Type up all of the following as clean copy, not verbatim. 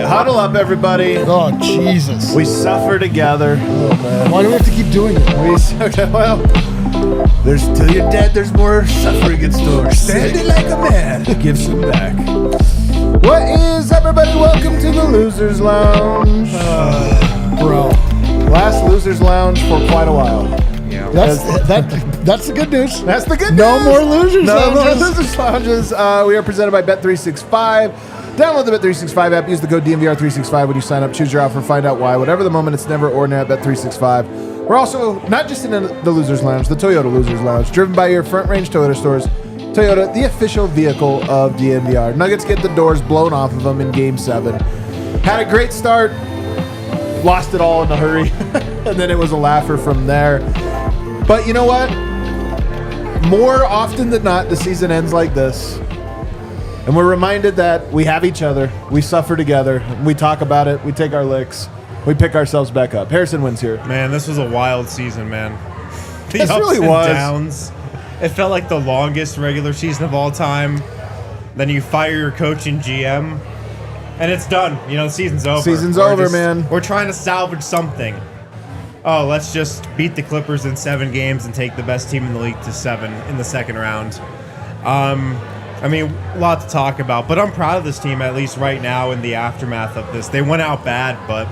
Huddle up, everybody. Oh, Jesus. We suffer together. Oh, man. Why do we have to keep doing it? Well, till you're dead, there's more suffering in store. Standing like a man gives some back. What is up, everybody? Welcome to the Losers Lounge. Bro. Last Losers Lounge for quite a while. Yeah. That's the good news. That's the good news. No more Losers Lounges. No more Losers Lounges. We are presented by Bet365. Download the Bet365 app. Use the code DNVR365 when you sign up. Choose your offer. Find out why. Whatever the moment, it's never ordinary at Bet365. We're also not just in the Losers Lounge, the Toyota Losers Lounge, driven by your front-range Toyota stores. Toyota, the official vehicle of DNVR. Nuggets get the doors blown off of them in Game 7. Had a great start. Lost it all in a hurry. And then it was a laugher from there. But you know what? More often than not, the season ends like this. And we're reminded that we have each other. We suffer together. We talk about it. We take our licks. We pick ourselves back up. Harrison wins here. Man, this was a wild season, man. The this ups really and was. Downs. It felt like the longest regular season of all time. Then you fire your coach and GM, and it's done. You know, the season's over. Season's over, man. We're trying to salvage something. Oh, let's just beat the Clippers in 7 games and take the best team in the league to 7 in the second round. I mean, a lot to talk about, but I'm proud of this team, at least right now in the aftermath of this. They went out bad, but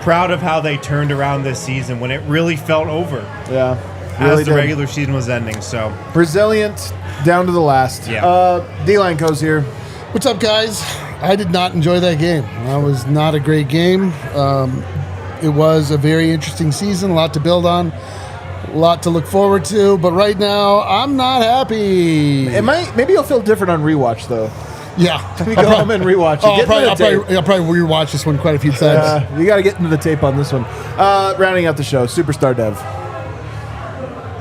proud of how they turned around this season when it really felt over. Yeah. Really as the regular season was ending, so. Resilient down to the last. Yeah. D-Line Co's here. What's up, guys? I did not enjoy that game. That was not a great game. It was a very interesting season, a lot to build on. A lot to look forward to, but right now I'm not happy. Maybe you'll feel different on rewatch though. Yeah, Maybe go home and rewatch it. I'll probably rewatch this one quite a few times. You got to get into the tape on this one. Rounding out the show, Superstar Dev.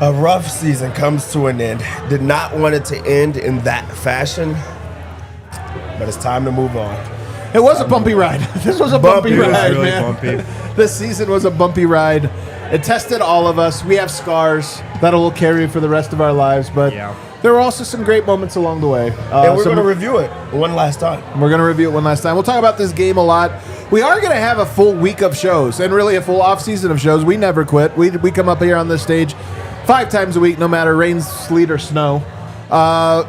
A rough season comes to an end. Did not want it to end in that fashion, but it's time to move on. It was a bumpy ride. This was a bumpy ride, It was really man. bumpy. This season was a bumpy ride. It tested all of us. We have scars that we'll carry for the rest of our lives, but there were also some great moments along the way. And we're going to review it one last time. We're going to review it one last time. We'll talk about this game a lot. We are going to have a full week of shows and really a full off-season of shows. We never quit. We come up here on this stage 5 times a week, no matter rain, sleet, or snow.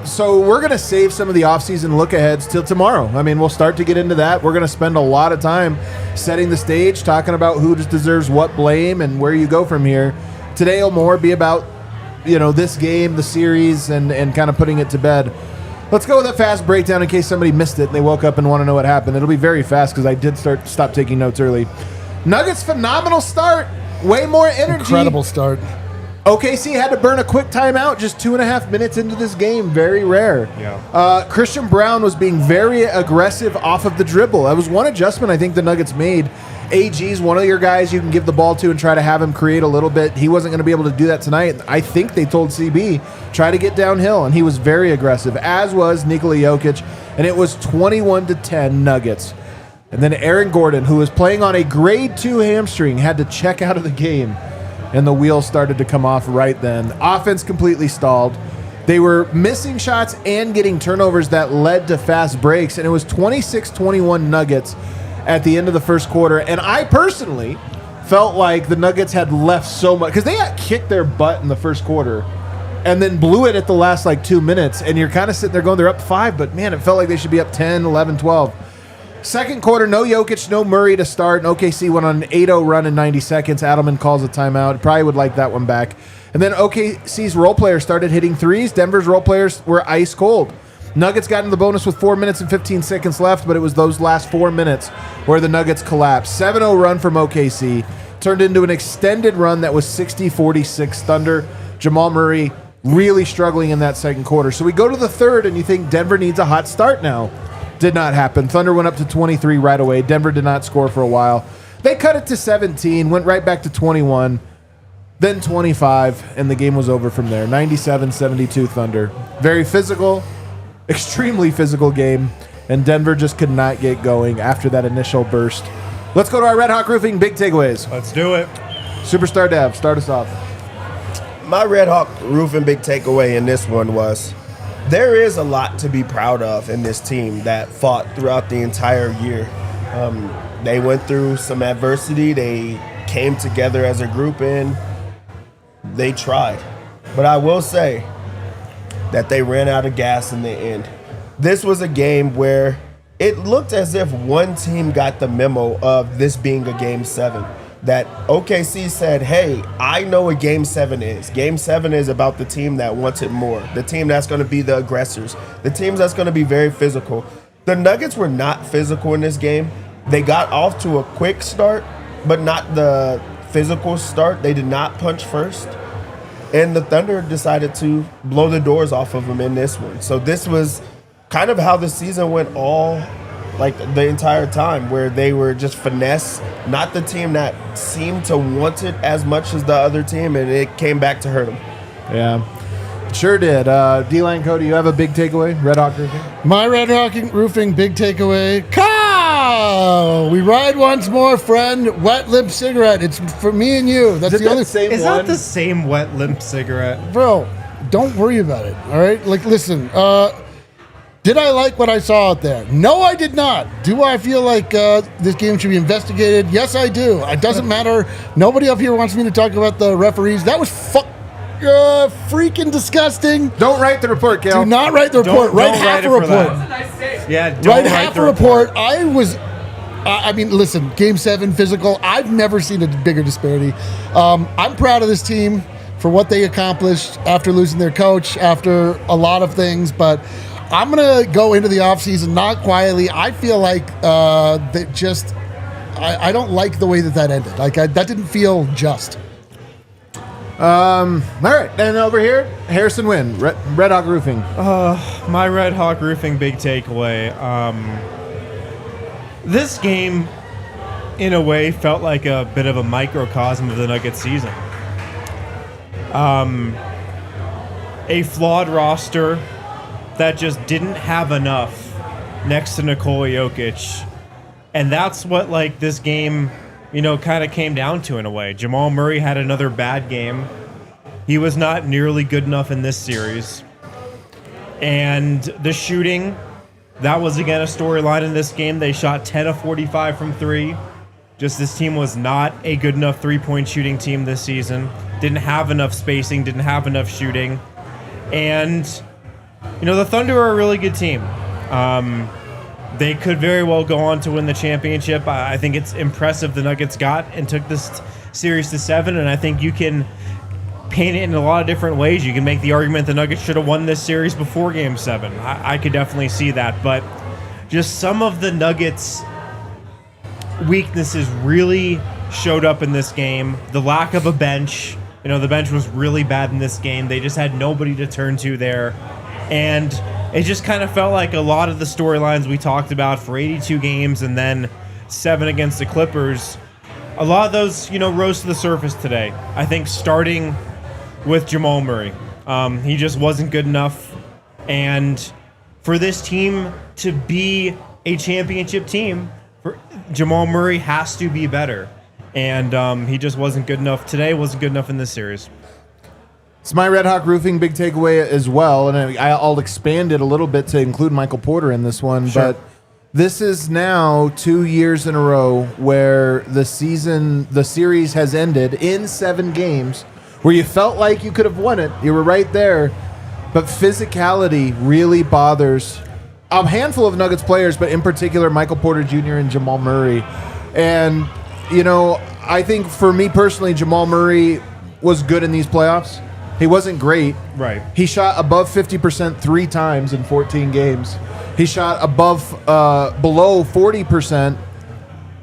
So we're going to save some of the off-season look-aheads till tomorrow. I mean, we'll start to get into that. We're going to spend a lot of time setting the stage, talking about who just deserves what blame and where you go from here. Today will more be about, this game, the series, and kind of putting it to bed. Let's go with a fast breakdown in case somebody missed it and they woke up and want to know what happened. It'll be very fast because I did stop taking notes early. Nuggets, phenomenal start. Way more energy. Incredible start. OKC had to burn a quick timeout just 2.5 minutes into this game. Very rare. Yeah. Christian Braun was being very aggressive off of the dribble. That was one adjustment I think the Nuggets made. AG's one of your guys you can give the ball to and try to have him create a little bit. He wasn't going to be able to do that tonight. I think they told CB, try to get downhill, and he was very aggressive, as was Nikola Jokic, and it was 21-10 Nuggets. And then Aaron Gordon, who was playing on a grade 2 hamstring, had to check out of the game. And the wheels started to come off right then. Offense completely stalled. They were missing shots and getting turnovers that led to fast breaks. And it was 26-21 Nuggets at the end of the first quarter. And I personally felt like the Nuggets had left so much. Because they got kicked their butt in the first quarter. And then blew it at the last 2 minutes. And you're kind of sitting there going, they're up 5. But man, it felt like they should be up 10, 11, 12. Second quarter, no Jokic, no Murray to start. And OKC went on an 8-0 run in 90 seconds. Adelman calls a timeout. Probably would like that one back. And then OKC's role players started hitting threes. Denver's role players were ice cold. Nuggets got in the bonus with 4 minutes and 15 seconds left, but it was those last 4 minutes where the Nuggets collapsed. 7-0 run from OKC turned into an extended run that was 60-46 Thunder. Jamal Murray really struggling in that second quarter. So we go to the third, and you think Denver needs a hot start now. Did not happen. Thunder went up to 23 right away. Denver did not score for a while. They cut it to 17, went right back to 21, then 25, and the game was over from there. 97-72 Thunder. Very physical, extremely physical game, and Denver just could not get going after that initial burst. Let's go to our Red Hawk Roofing big takeaways. Let's do it. Superstar Dev, start us off. My Red Hawk Roofing big takeaway in this one was there is a lot to be proud of in this team that fought throughout the entire year. They went through some adversity. They came together as a group and they tried. But I will say that they ran out of gas in the end. This was a game where it looked as if one team got the memo of this being a Game 7. That OKC said, hey, I know what Game 7 is. Game 7 is about the team that wants it more, the team that's going to be the aggressors, the team that's going to be very physical. The Nuggets were not physical in this game. They got off to a quick start, but not the physical start. They did not punch first. And the Thunder decided to blow the doors off of them in this one. So this was kind of how the season went all like the entire time, where they were just finesse, not the team that seemed to want it as much as the other team, and it came back to hurt them. Yeah, sure did. D-Line Cody, you have a big takeaway? Red Hawk Roofing? My Red Hawk Roofing big takeaway. Kyle! We ride once more, friend. Wet lip cigarette. It's for me and you. That's the only same Is one? that the same wet limp cigarette? Bro, don't worry about it. All right? Like, listen, did I like what I saw out there? No, I did not. Do I feel like this game should be investigated? Yes, I do. It doesn't matter. Nobody up here wants me to talk about the referees. That was freaking disgusting. Don't write the report, Cal. Do not write the report. Write half a report. Yeah, don't Write write half the a report. I mean, listen, Game 7, physical. I've never seen a bigger disparity. I'm proud of this team for what they accomplished after losing their coach, after a lot of things, but I'm going to go into the offseason not quietly. I feel like that just I don't like the way that ended. Like, that didn't feel just. All right, and over here, Harrison Wynn, Red Hawk Roofing. My Red Hawk Roofing big takeaway. This game, in a way, felt like a bit of a microcosm of the Nuggets season. A flawed roster that just didn't have enough next to Nikola Jokic. And that's what, like, this game, kind of came down to in a way. Jamal Murray had another bad game. He was not nearly good enough in this series. And the shooting, that was, again, a storyline in this game. They shot 10 of 45 from three. Just this team was not a good enough three-point shooting team this season. Didn't have enough spacing, didn't have enough shooting. And, the Thunder are a really good team. They could very well go on to win the championship. I think it's impressive the Nuggets got and took this series to 7, and I think you can paint it in a lot of different ways. You can make the argument the Nuggets should have won this series before Game 7. I could definitely see that, but just some of the Nuggets' weaknesses really showed up in this game. The lack of a bench. The bench was really bad in this game. They just had nobody to turn to there. And it just kind of felt like a lot of the storylines we talked about for 82 games and then 7 against the Clippers, a lot of those, rose to the surface today. I think starting with Jamal Murray. He just wasn't good enough. And for this team to be a championship team, Jamal Murray has to be better. And he just wasn't good enough today, wasn't good enough in this series. It's my Red Hawk Roofing big takeaway as well, and I'll expand it a little bit to include Michael Porter in this one. Sure. But this is now 2 years in a row where the series has ended in 7 games, where you felt like you could have won it. You were right there, but physicality really bothers a handful of Nuggets players, but in particular Michael Porter Jr. and Jamal Murray. And I think for me personally, Jamal Murray was good in these playoffs. He wasn't great. Right. He shot above 50% 3 times in 14 games. He shot below 40%.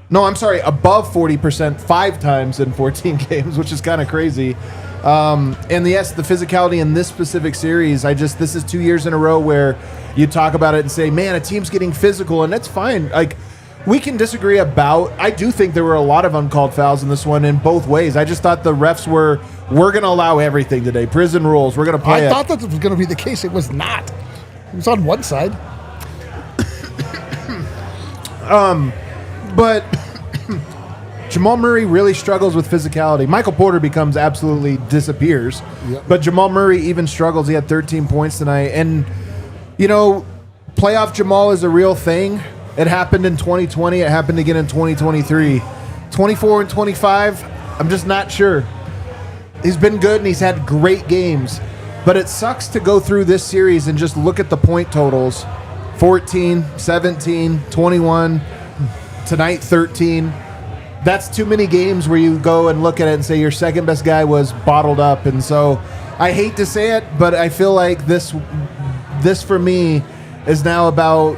No, I'm sorry, above 40% 5 times in 14 games, which is kind of crazy. And yes, the physicality in this specific series, this is 2 years in a row where you talk about it and say, man, a team's getting physical, and that's fine. Like, we can disagree about. I do think there were a lot of uncalled fouls in this one in both ways. I just thought the refs we're going to allow everything today. Prison rules. We're going to play I thought that was going to be the case. It was not. It was on one side. But Jamal Murray really struggles with physicality. Michael Porter disappears. Yep. But Jamal Murray even struggles. He had 13 points tonight. And, playoff Jamal is a real thing. It happened in 2020. It happened again in 2023. 24 and 25, I'm just not sure. He's been good and he's had great games. But it sucks to go through this series and just look at the point totals. 14, 17, 21, tonight 13. That's too many games where you go and look at it and say your second best guy was bottled up. And so I hate to say it, but I feel like this for me is now about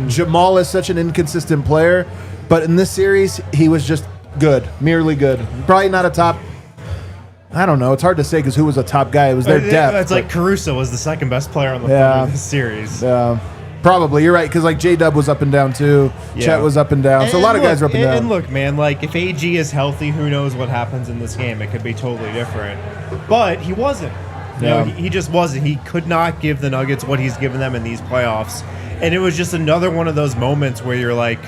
Jamal is such an inconsistent player, but in this series, he was just good, merely good. Probably not a top. I don't know. It's hard to say because who was a top guy? It was their depth. It's like Caruso was the second best player on the Thunder in this series. Probably. You're right, because like J-Dub was up and down too. Yeah. Chet was up and down. So a lot of guys are up and down. And look, man, like if AG is healthy, who knows what happens in this game? It could be totally different. But he wasn't. He just wasn't. He could not give the Nuggets what he's given them in these playoffs. And it was just another one of those moments where you're like,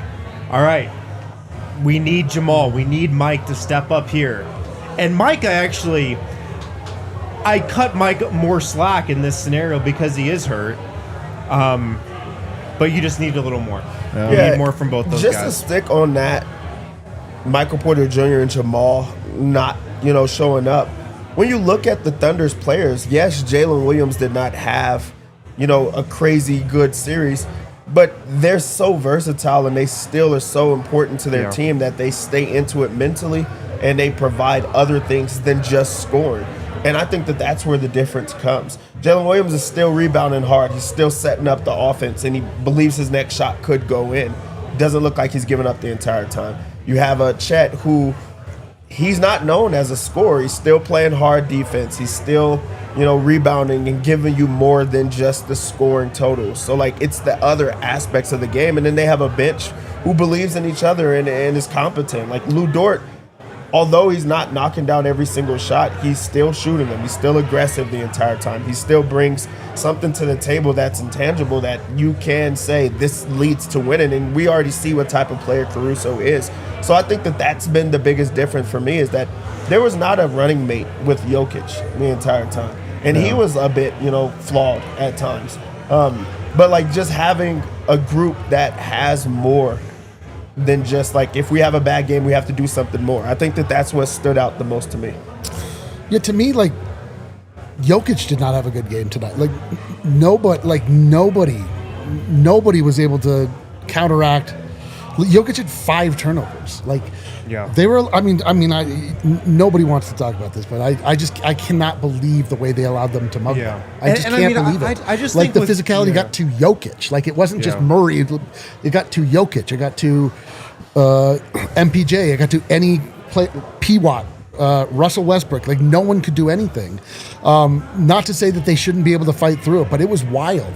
all right, we need Jamal. We need Mike to step up here. And Mike, I cut Mike more slack in this scenario because he is hurt. But you just need a little more. You need more from both those guys. Just to stick on that, Michael Porter Jr. and Jamal not, showing up. When you look at the Thunder's players, yes, Jalen Williams did not have, a crazy good series, but they're so versatile and they still are so important to their team that they stay into it mentally and they provide other things than just scoring. And I think that that's where the difference comes. Jalen Williams is still rebounding hard. He's still setting up the offense, and he believes his next shot could go in. Doesn't look like he's giving up the entire time. You have a Chet who he's not known as a scorer. He's still playing hard defense. He's still, rebounding and giving you more than just the scoring totals. So, it's the other aspects of the game. And then they have a bench who believes in each other and is competent. Like Lou Dort, although he's not knocking down every single shot, he's still shooting them. He's still aggressive the entire time. He still brings something to the table that's intangible that you can say this leads to winning. And we already see what type of player Caruso is. So I think that that's been the biggest difference for me is that there was not a running mate with Jokic the entire time. And he was a bit, flawed at times. But just having a group that has more than just if we have a bad game, we have to do something more. I think that that's what stood out the most to me. Yeah, to me, Jokic did not have a good game tonight. Nobody was able to counteract. Jokic had 5 turnovers. They were. Nobody wants to talk about this, but I cannot believe the way they allowed them to mug them. I just can't believe it. I just think the physicality got to Jokic. It wasn't just Murray. It got to Jokic. It got to MPJ. It got to any play. P-Watt. Russell Westbrook. No one could do anything. Not to say that they shouldn't be able to fight through it, but it was wild.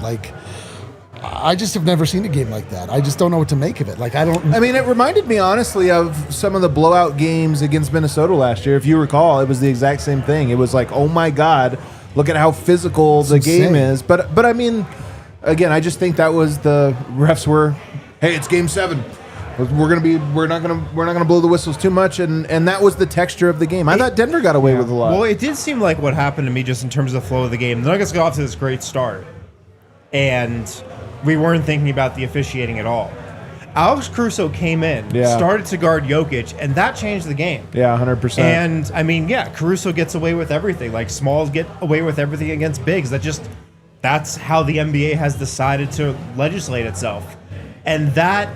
I just have never seen a game like that. I just don't know what to make of it. It reminded me, honestly, of some of the blowout games against Minnesota last year. If you recall, it was the exact same thing. It was oh my God, look at how physical the game is. But again, I just think that was the refs were, hey, it's game 7. We're not gonna blow the whistles too much, and that was the texture of the game. I thought Denver got away with a lot. Well, it did seem like what happened to me just in terms of the flow of the game. The Nuggets got off to this great start, and we weren't thinking about the officiating at all. Alex Caruso came in, started to guard Jokic, and that changed the game. Yeah, 100%. And, Caruso gets away with everything. Smalls get away with everything against bigs. That's how the NBA has decided to legislate itself. And that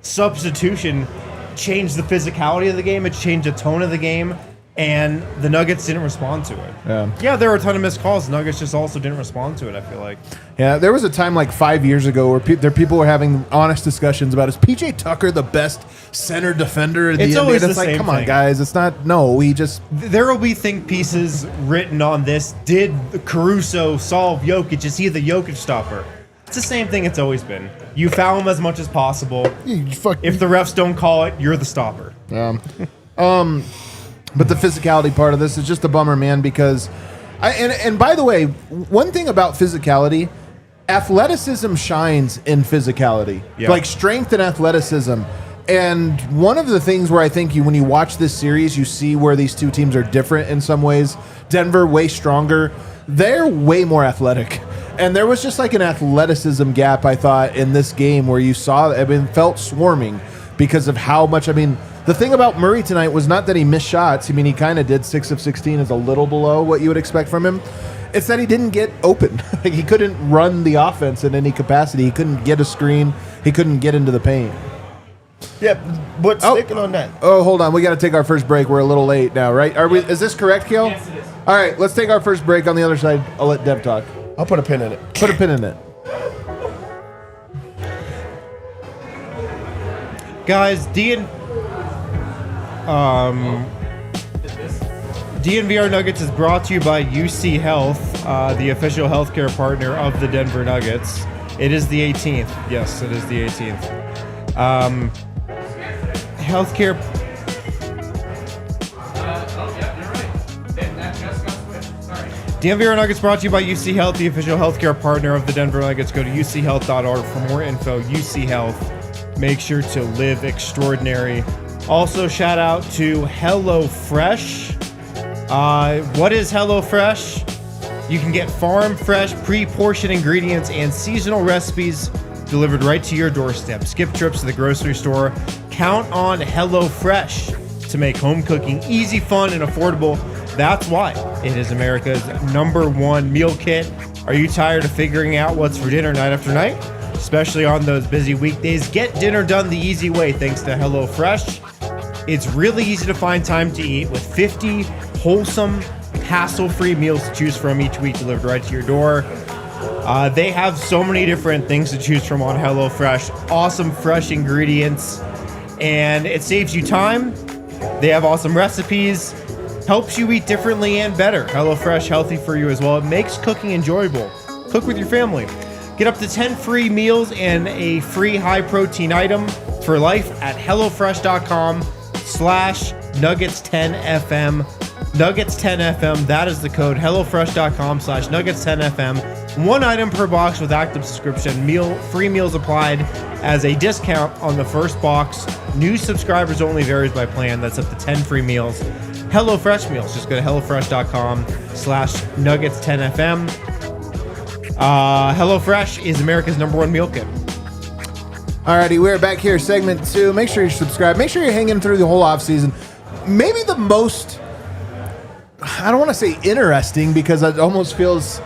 substitution changed the physicality of the game. It changed the tone of the game. And the Nuggets didn't respond to it. Yeah, there were a ton of missed calls. The Nuggets just also didn't respond to it, I feel like. Yeah, there was a time 5 years ago where people were having honest discussions about, is PJ Tucker the best center defender in the NBA? It's always the It's same come on, thing. guys. It's not, no, we just... There will be think pieces written on this. Did Caruso solve Jokic? Is he the Jokic stopper? It's the same thing it's always been. You foul them as much as possible. If the refs don't call it, you're the stopper. But the physicality part of this is just a bummer, man, because and by the way, one thing about physicality, athleticism shines in physicality. Yeah. Like strength and athleticism. And one of the things where I think when you watch this series, you see where these two teams are different in some ways. Denver, way stronger. They're way more athletic. And there was just like an athleticism gap, I thought, in this game where you saw, felt swarming because of how much, the thing about Murray tonight was not that he missed shots. He kind of did 6 of 16 is a little below what you would expect from him. It's that he didn't get open. He couldn't run the offense in any capacity. He couldn't get a screen. He couldn't get into the paint. Yeah, but sticking on that. Oh, hold on. We got to take our first break. We're a little late now, right? Is this correct, Kale? Yes, it is. All right, let's take our first break. On the other side, I'll let Dev talk. I'll put a pin in it. Put a pin in it. Guys, DNVR Nuggets is brought to you by UC Health, the official healthcare partner of the Denver Nuggets. It is the 18th. Yes, it is the 18th. Healthcare. DNVR Nuggets brought to you by UC Health, the official healthcare partner of the Denver Nuggets. Go to uchealth.org for more info. UC Health. Make sure to live extraordinary. Also, shout out to HelloFresh. What is HelloFresh? You can get farm fresh, pre-portioned ingredients and seasonal recipes delivered right to your doorstep. Skip trips to the grocery store. Count on HelloFresh to make home cooking easy, fun, and affordable. That's why it is America's #1 meal kit. Are you tired of figuring out what's for dinner night after night? Especially on those busy weekdays, get dinner done the easy way thanks to HelloFresh. It's really easy to find time to eat with 50 wholesome, hassle-free meals to choose from each week delivered right to your door. They have so many different things to choose from on HelloFresh. Awesome, fresh ingredients, and it saves you time. They have awesome recipes, helps you eat differently and better. HelloFresh, healthy for you as well. It makes cooking enjoyable. Cook with your family. Get up to 10 free meals and a free high-protein item for life at HelloFresh.com/Nuggets10FM. Nuggets10FM, that is the code. HelloFresh.com/Nuggets10FM. One item per box with active subscription. Free meals applied as a discount on the first box. New subscribers only, varies by plan. That's up to 10 free meals. HelloFresh meals. Just go to HelloFresh.com/Nuggets10FM. HelloFresh is America's #1 meal kit. Alrighty, we're back here, segment 2. Make sure you subscribe. Make sure you're hanging through the whole offseason. Maybe the most, I don't want to say interesting because it almost feels,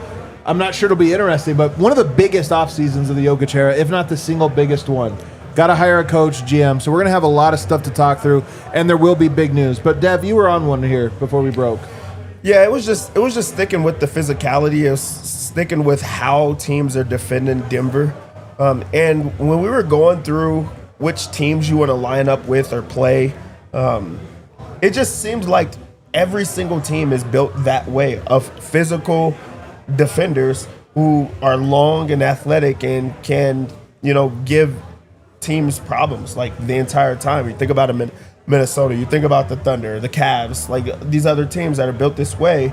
I'm not sure it'll be interesting, but one of the biggest off seasons of the Jokic era, if not the single biggest one. Got to hire a coach, GM, so we're going to have a lot of stuff to talk through, and there will be big news. But Dev, you were on one here before we broke. Yeah, it was just sticking with the physicality. It was sticking with how teams are defending Denver. And when we were going through which teams you want to line up with or play, it just seems like every single team is built that way, of physical defenders who are long and athletic and can, give teams problems like the entire time. You think about Minnesota, you think about the Thunder, the Cavs, like these other teams that are built this way.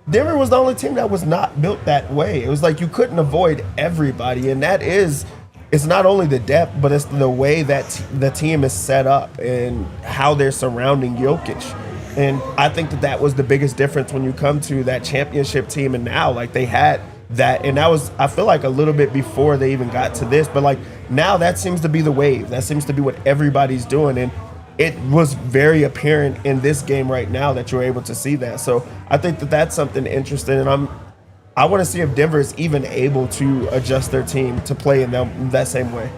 Denver was the only team that was not built that way. It was like you couldn't avoid everybody, and that is, it's not only the depth, but it's the way that the team is set up and how they're surrounding Jokic. And I think that was the biggest difference when you come to that championship team and now, like they had that, and that was, I feel like, a little bit before they even got to this, but like now that seems to be the wave. That seems to be what everybody's doing, and it was very apparent in this game right now that you're able to see that. So I think that's something interesting, and I want to see if Denver is even able to adjust their team to play in that same way.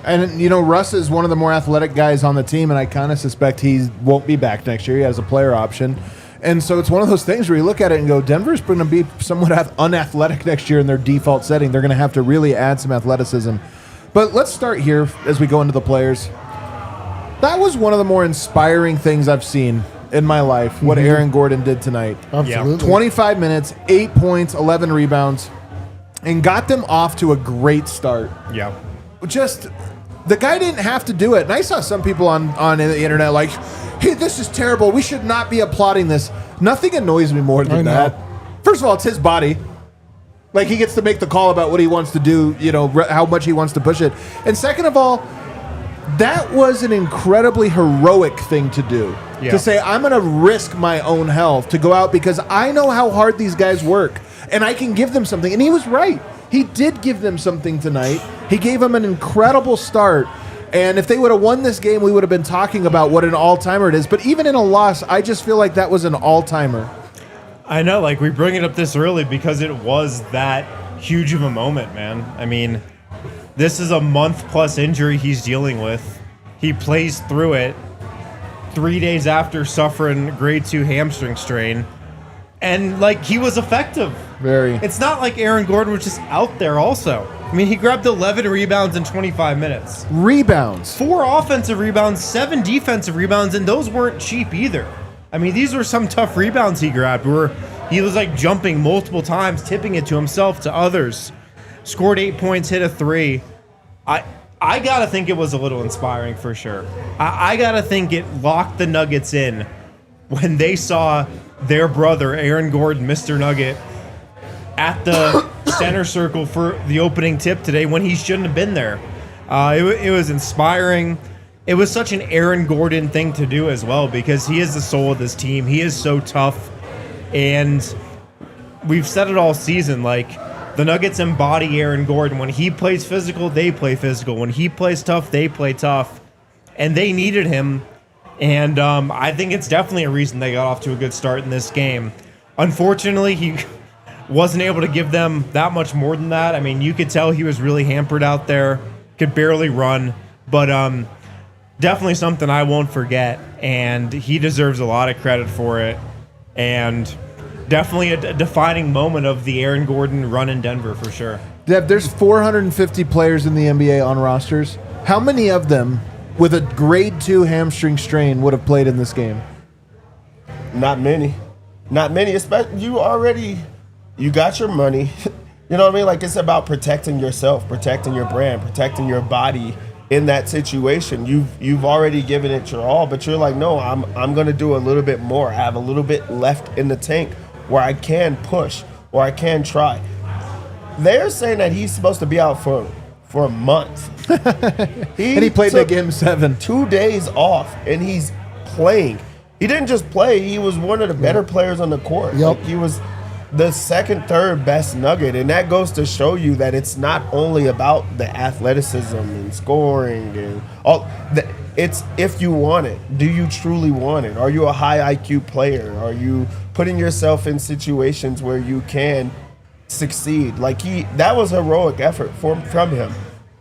And, Russ is one of the more athletic guys on the team, and I kind of suspect he won't be back next year. He has a player option. And so it's one of those things where you look at it and go, Denver's going to be somewhat unathletic next year in their default setting. They're going to have to really add some athleticism. But let's start here as we go into the players. That was one of the more inspiring things I've seen in my life, what Aaron Gordon did tonight. Absolutely. 25 minutes, 8 points, 11 rebounds. and got them off to a great start. Yeah. Just, the guy didn't have to do it. And I saw some people on the internet like, hey, this is terrible. We should not be applauding this. Nothing annoys me more than that. First of all, it's his body. Like, he gets to make the call about what he wants to do, how much he wants to push it. And second of all, that was an incredibly heroic thing to do. Yeah. To say, I'm going to risk my own health to go out because I know how hard these guys work and I can give them something. And he was right. He did give them something tonight. He gave them an incredible start. And if they would have won this game, we would have been talking about what an all-timer it is. But even in a loss, I just feel like that was an all-timer. I know, like, we bring it up this early because it was that huge of a moment, man. I mean, this is a month-plus injury he's dealing with. He plays through it 3 days after suffering grade 2 hamstring strain. And, like, he was effective. Very. It's not like Aaron Gordon was just out there also. I mean, he grabbed 11 rebounds in 25 minutes. Rebounds. 4 offensive rebounds, 7 defensive rebounds, and those weren't cheap either. I mean, these were some tough rebounds he grabbed where he was like jumping multiple times, tipping it to himself, to others. Scored 8 points, hit a 3. I got to think it was a little inspiring for sure. I got to think it locked the Nuggets in when they saw their brother, Aaron Gordon, Mr. Nugget, at the center circle for the opening tip today when he shouldn't have been there. It was inspiring. It was such an Aaron Gordon thing to do as well because he is the soul of this team. He is so tough. And we've said it all season, like, the Nuggets embody Aaron Gordon. When he plays physical, they play physical. When he plays tough, they play tough. And they needed him. And I think it's definitely a reason they got off to a good start in this game. Unfortunately, he wasn't able to give them that much more than that. I mean, you could tell he was really hampered out there, could barely run. But definitely something I won't forget, and he deserves a lot of credit for it. And definitely a defining moment of the Aaron Gordon run in Denver for sure. Deb, there's 450 players in the NBA on rosters. How many of them with a grade 2 hamstring strain would have played in this game? Not many. Not many. Especially you got your money. You know what I mean? Like, it's about protecting yourself, protecting your brand, protecting your body. In that situation, you've already given it your all, but you're like, no, I'm going to do a little bit more. I have a little bit left in the tank where I can push or I can try. They're saying that he's supposed to be out for a month. And he played that game 7. 2 days off, and he's playing. He didn't just play. He was one of the better players on the court. Yep. Like, he was the second, third best Nugget, and that goes to show you that it's not only about the athleticism and scoring and all. It's if you want it. Do you truly want it? Are you a high IQ player? Are you putting yourself in situations where you can succeed? Like, that was heroic effort from him,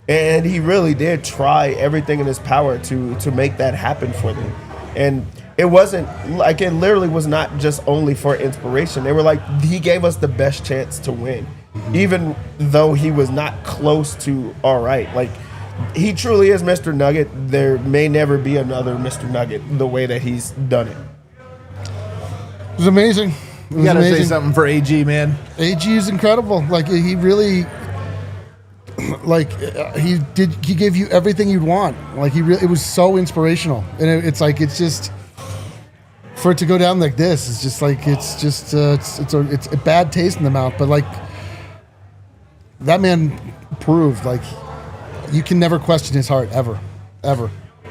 and he really did try everything in his power to make that happen for them. And it wasn't like, it literally was not just only for inspiration. They were like, he gave us the best chance to win, even though he was not close to all right. Like, he truly is Mr. Nugget. There may never be another Mr. Nugget the way that he's done it. It was amazing. You got to say something for AG, man. AG is incredible. Like, he really, like, he gave you everything you'd want. Like, it was so inspirational. And it's like, it's just, for it to go down like this, it's just like, it's a bad taste in the mouth. But, like, that man proved, like, you can never question his heart, ever.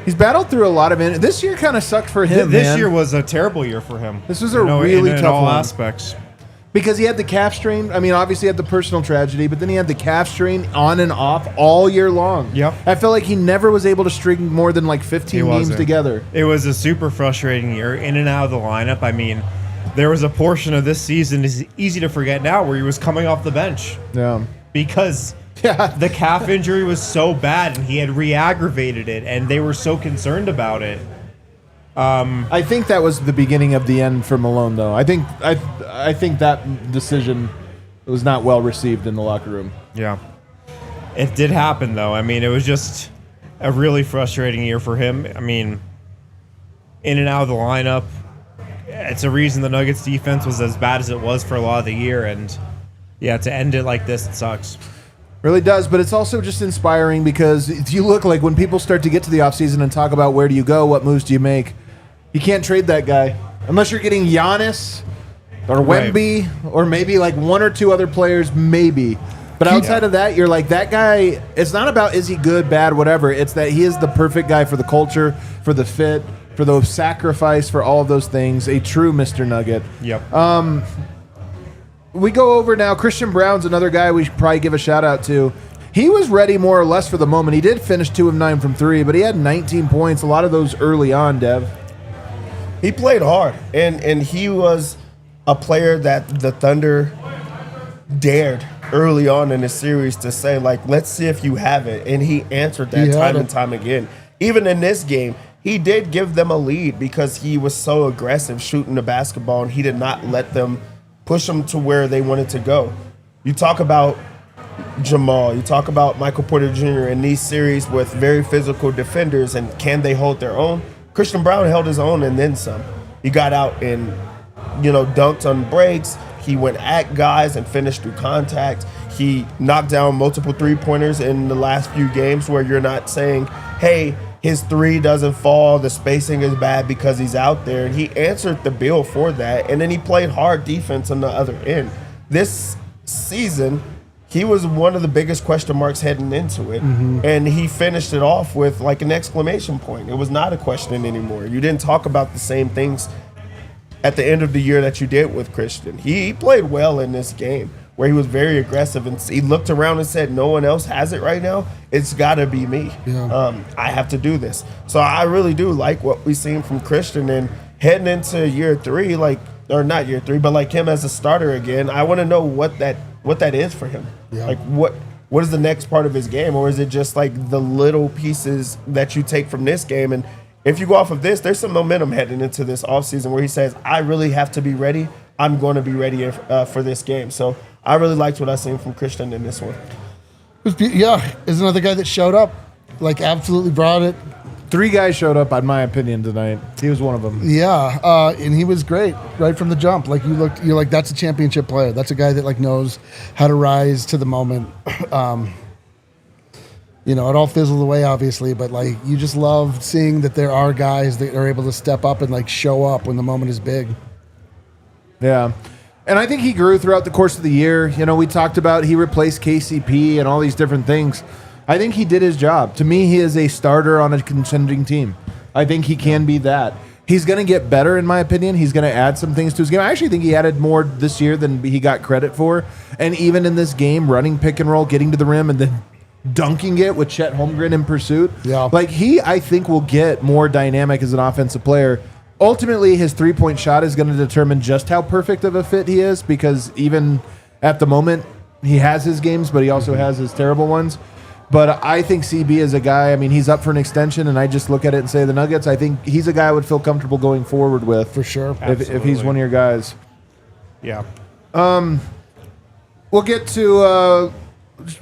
He's battled through a lot of it. This year kind of sucked for him, This year was a terrible year for him. This was a really tough in all one. aspects. Because he had the calf strain. I mean, obviously he had the personal tragedy, but then he had the calf strain on and off all year long. Yep. I felt like he never was able to string more than like 15 games together. It was a super frustrating year, in and out of the lineup. I mean, there was a portion of this season, it's easy to forget now, where he was coming off the bench. Yeah. Because the calf injury was so bad, and he had re-aggravated it, and they were so concerned about it. I think that was the beginning of the end for Malone, though. I think that decision was not well received in the locker room. Yeah. It did happen, though. I mean, it was just a really frustrating year for him. I mean, in and out of the lineup. It's a reason the Nuggets defense was as bad as it was for a lot of the year, and Yeah, to end it like this, it sucks. Really does, but it's also just inspiring because if you look like when people start to get to the offseason and talk about where do you go, what moves do you make, you can't trade that guy unless you're getting Giannis or Wemby or maybe like one or two other players, maybe. But outside of that, you're like, that guy, it's not about is he good, bad, whatever. It's that he is the perfect guy for the culture, for the fit, for the sacrifice, for all of those things. A true Mr. Nugget. Yep. We go over now. Christian Braun's another guy we should probably give a shout out to. He was ready more or less for the moment. He did finish 2 of 9 from 3, but he had 19 points, a lot of those early on, Dev. He played hard, and he was a player that the Thunder dared early on in the series to say, like, let's see if you have it. And he answered that time and time again. Even in this game, he did give them a lead because he was so aggressive shooting the basketball, and he did not let them push them to where they wanted to go. You talk about Jamal, you talk about Michael Porter Jr. in these series with very physical defenders, and can they hold their own? Christian Braun held his own and then some. He got out and, dunked on breaks. He went at guys and finished through contact. He knocked down multiple three-pointers in the last few games where you're not saying, hey, his three doesn't fall, the spacing is bad because he's out there. And he answered the bill for that, and then he played hard defense on the other end. This season, he was one of the biggest question marks heading into it, and he finished it off with like an exclamation point. It was not a question anymore. You didn't talk about the same things at the end of the year that you did with Christian. He played well in this game where he was very aggressive, and he looked around and said, no one else has it right now. It's got to be me. Yeah. I have to do this. So I really do like what we've seen from Christian, and heading into year 3, or not year 3, but like him as a starter again, I want to know what that is for him. Yeah. Like what is the next part of his game, or is it just like the little pieces that you take from this game? And if you go off of this, there's some momentum heading into this offseason where he says, I really have to be ready. I'm going to be ready for this game. So I really liked what I seen from Christian in this one. Yeah, is another guy that showed up, like absolutely brought it. 3 guys showed up, in my opinion, tonight. He was one of them. Yeah, and he was great right from the jump. Like you're like, that's a championship player. That's a guy that like knows how to rise to the moment. It all fizzled away, obviously, but like you just love seeing that there are guys that are able to step up and like show up when the moment is big. Yeah. And I think he grew throughout the course of the year. We talked about he replaced KCP and all these different things. I think he did his job. To me, he is a starter on a contending team. I think he can be that. He's going to get better, in my opinion. He's going to add some things to his game. I actually think he added more this year than he got credit for. And even in this game, running pick and roll, getting to the rim, and then dunking it with Chet Holmgren in pursuit. Yeah. Like I think, will get more dynamic as an offensive player. Ultimately, his three-point shot is going to determine just how perfect of a fit he is, because even at the moment, he has his games, but he also has his terrible ones. But I think CB is a guy, he's up for an extension, and I just look at it and say the Nuggets, I think he's a guy I would feel comfortable going forward with. For sure. If he's one of your guys. Yeah. We'll get to,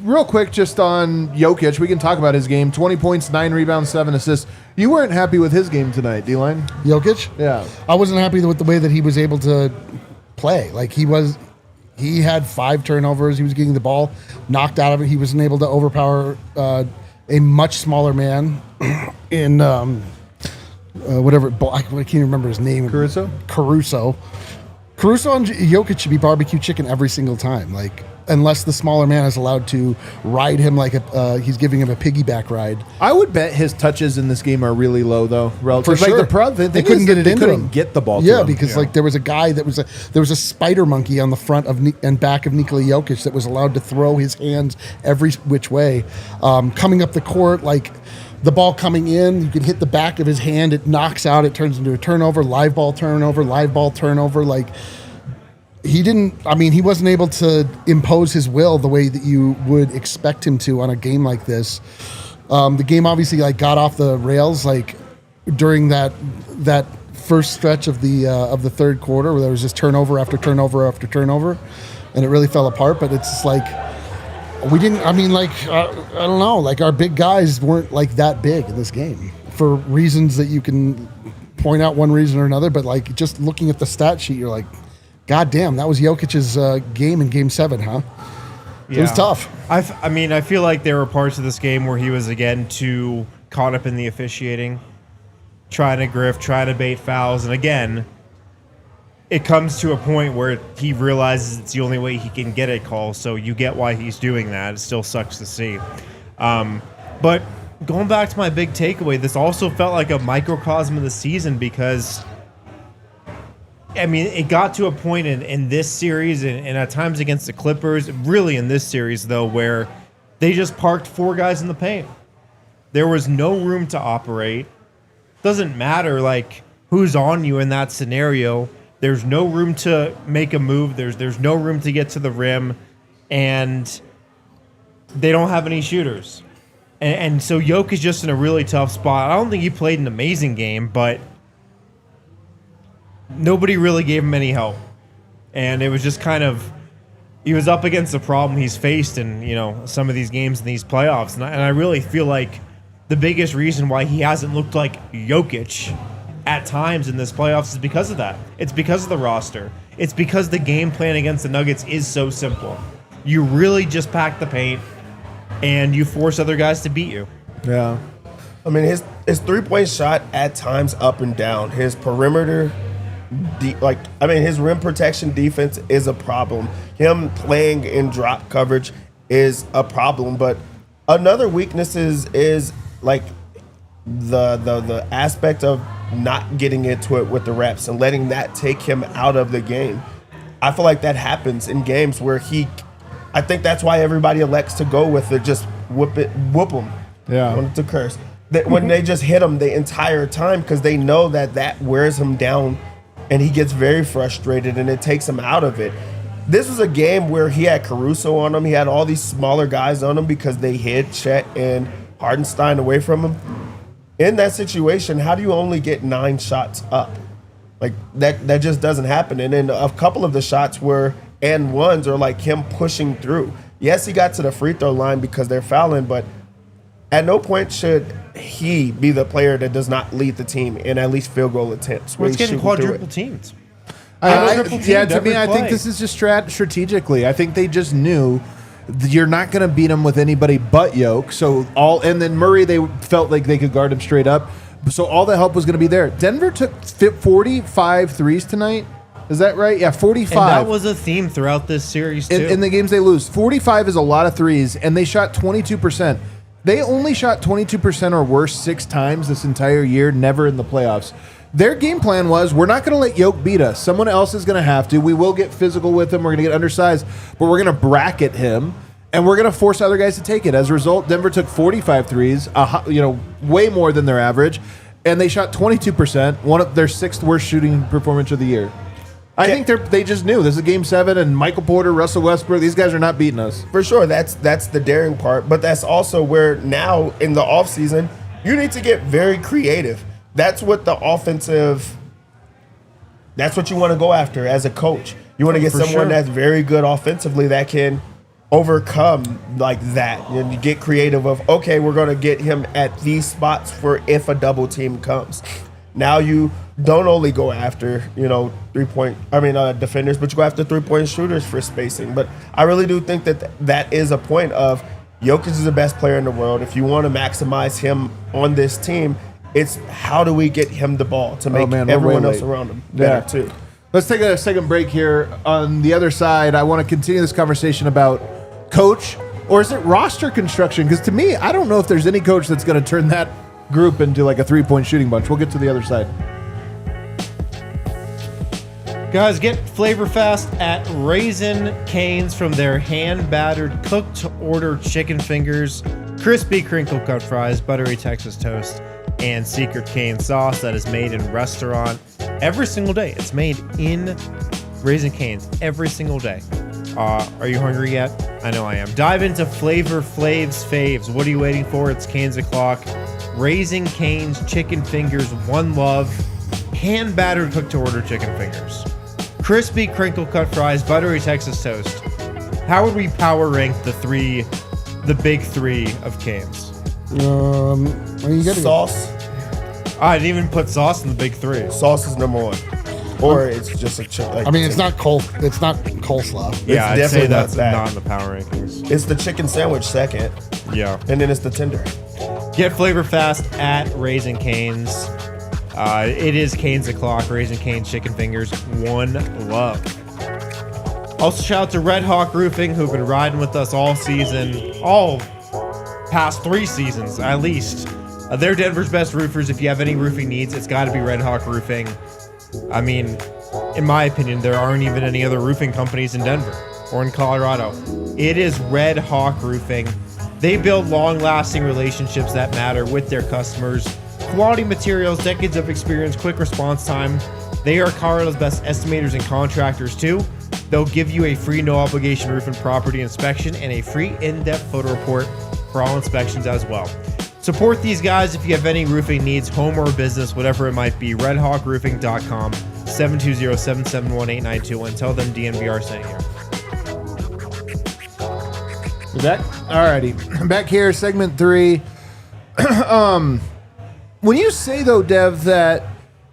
real quick, just on Jokic. We can talk about his game. 20 points, 9 rebounds, 7 assists. You weren't happy with his game tonight, D-Line? Jokic? Yeah. I wasn't happy with the way that he was able to play. Like he had 5 turnovers. He was getting the ball knocked out of it. He wasn't able to overpower a much smaller man in whatever. I can't remember his name. Caruso and Jokic should be barbecue chicken every single time. Like, unless the smaller man is allowed to ride him like he's giving him a piggyback ride. I would bet his touches in this game are really low, though. Relative. For sure. They couldn't get it into him. Get the ball to him. Because like there was a guy that there was a spider monkey on the front of and back of Nikola Jokic that was allowed to throw his hands every which way. Coming up the court, like the ball coming in, you could hit the back of his hand, it knocks out, it turns into a turnover, live ball turnover. Like, he wasn't able to impose his will the way that you would expect him to on a game like this. The game obviously like got off the rails like during that first stretch of the third quarter where there was just turnover after turnover after turnover, and it really fell apart. But it's just like we didn't. I don't know. Like our big guys weren't like that big in this game for reasons that you can point out one reason or another. But like just looking at the stat sheet, you're like, God damn, that was Jokic's game in Game 7, huh? It was tough. I mean, I feel like there were parts of this game where he was, again, too caught up in the officiating, trying to grift, trying to bait fouls. And, again, it comes to a point where he realizes it's the only way he can get a call, so you get why he's doing that. It still sucks to see. But going back to my big takeaway, this also felt like a microcosm of the season because, I mean, it got to a point in this series and at times against the Clippers, really in this series, though, where they just parked 4 guys in the paint. There was no room to operate. Doesn't matter, like, who's on you in that scenario. There's no room to make a move. There's no room to get to the rim, and they don't have any shooters. And so Jokic is just in a really tough spot. I don't think he played an amazing game, but nobody really gave him any help. And it was just kind of, he was up against the problem he's faced in, you know, some of these games in these playoffs. And I really feel like the biggest reason why he hasn't looked like Jokic at times in this playoffs is because of that. It's because of the roster. It's because the game plan against the Nuggets is so simple. You really just pack the paint and you force other guys to beat you. Yeah. I mean, his 3-point shot at times up and down. His perimeter, his rim protection defense is a problem. Him playing in drop coverage is a problem. But another weakness is like the aspect of not getting into it with the reps and letting that take him out of the game. I feel like that happens in games where I think that's why everybody elects to go with it, just whoop them. Yeah. I wanted to curse. When they just hit him the entire time because they know that wears him down and he gets very frustrated and it takes him out of it. This was a game where he had Caruso on him. He had all these smaller guys on him because they hid Chet and Hardenstein away from him. In that situation, how do you only get 9 shots up? Like, that just doesn't happen. And then a couple of the shots were and ones are like him pushing through. Yes, he got to the free throw line because they're fouling, but at no point should he be the player that does not lead the team in at least field goal attempts. Well, it's getting quadruple teamed. To me, I think this is just strategically. I think they just knew you're not going to beat him with anybody but Yoke. And then Murray, they felt like they could guard him straight up. So all the help was going to be there. Denver took 45 threes tonight. Is that right? Yeah, 45. And that was a theme throughout this series, too. In the games they lose. 45 is a lot of threes, and they shot 22%. They only shot 22% or worse 6 times this entire year, never in the playoffs. Their game plan was, we're not going to let Yoke beat us. Someone else is going to have to. We will get physical with him. We're going to get undersized, but we're going to bracket him, and we're going to force other guys to take it. As a result, Denver took 45 threes, way more than their average, and they shot 22%, one of their 6th worst shooting performance of the year. I think they just knew this is Game 7, and Michael Porter, Russell Westbrook, these guys are not beating us. For sure, that's the daring part, but that's also where now in the offseason, you need to get very creative. That's what the offensive, that's what you want to go after as a coach. You want to get someone that's very good offensively that can overcome like that. And you get creative of, okay, we're going to get him at these spots for if a double team comes. Now you don't only go after, defenders, but you go after 3-point shooters for spacing. But I really do think that is a point of Jokic is the best player in the world. If you want to maximize him on this team, it's how do we get him the ball to make everyone else around him better too. Let's take a second break here. On the other side, I want to continue this conversation about coach, or is it roster construction? Because to me, I don't know if there's any coach that's going to turn that group into like a 3-point shooting bunch. We'll get to the other side. Guys, get flavor fast at Raisin Cane's from their hand-battered, cooked-to-order chicken fingers, crispy crinkle-cut fries, buttery Texas toast, and secret cane sauce that is made in restaurant every single day. It's made in Raisin Cane's every single day. Are you hungry yet? I know I am. Dive into Flavor Flav's faves. What are you waiting for? It's Cane's o'clock. Raising Cane's chicken fingers, one love. Hand-battered cooked-to-order chicken fingers. Crispy crinkle-cut fries, buttery Texas toast. How would we power rank the big 3 of Cane's? You get sauce. I didn't even put sauce in the big 3. Sauce is number 1. or it's just a like. I mean, it's not coleslaw. Yeah, I'd definitely say that's not that. not in the power rankings. It's the chicken sandwich second, Yeah. and then it's the tender. Get Flavor Fast at Raising Cane's. It is Cane's o'clock. Raising Cane's chicken fingers. One love. Also, shout out to Red Hawk Roofing, who've been riding with us all season, all past 3 seasons at least. They're Denver's best roofers. If you have any roofing needs, it's got to be Red Hawk Roofing. I mean, in my opinion, there aren't even any other roofing companies in Denver or in Colorado. It is Red Hawk Roofing. They build long-lasting relationships that matter with their customers. Quality materials, decades of experience, quick response time. They are Colorado's best estimators and contractors too. They'll give you a free no-obligation roof and property inspection and a free in-depth photo report for all inspections as well. Support these guys if you have any roofing needs, home or business, whatever it might be. RedHawkRoofing.com, 720-771-8921. And tell them DNVR sent you. You back? Alrighty. Back here, segment 3. When you say, though, Dev, that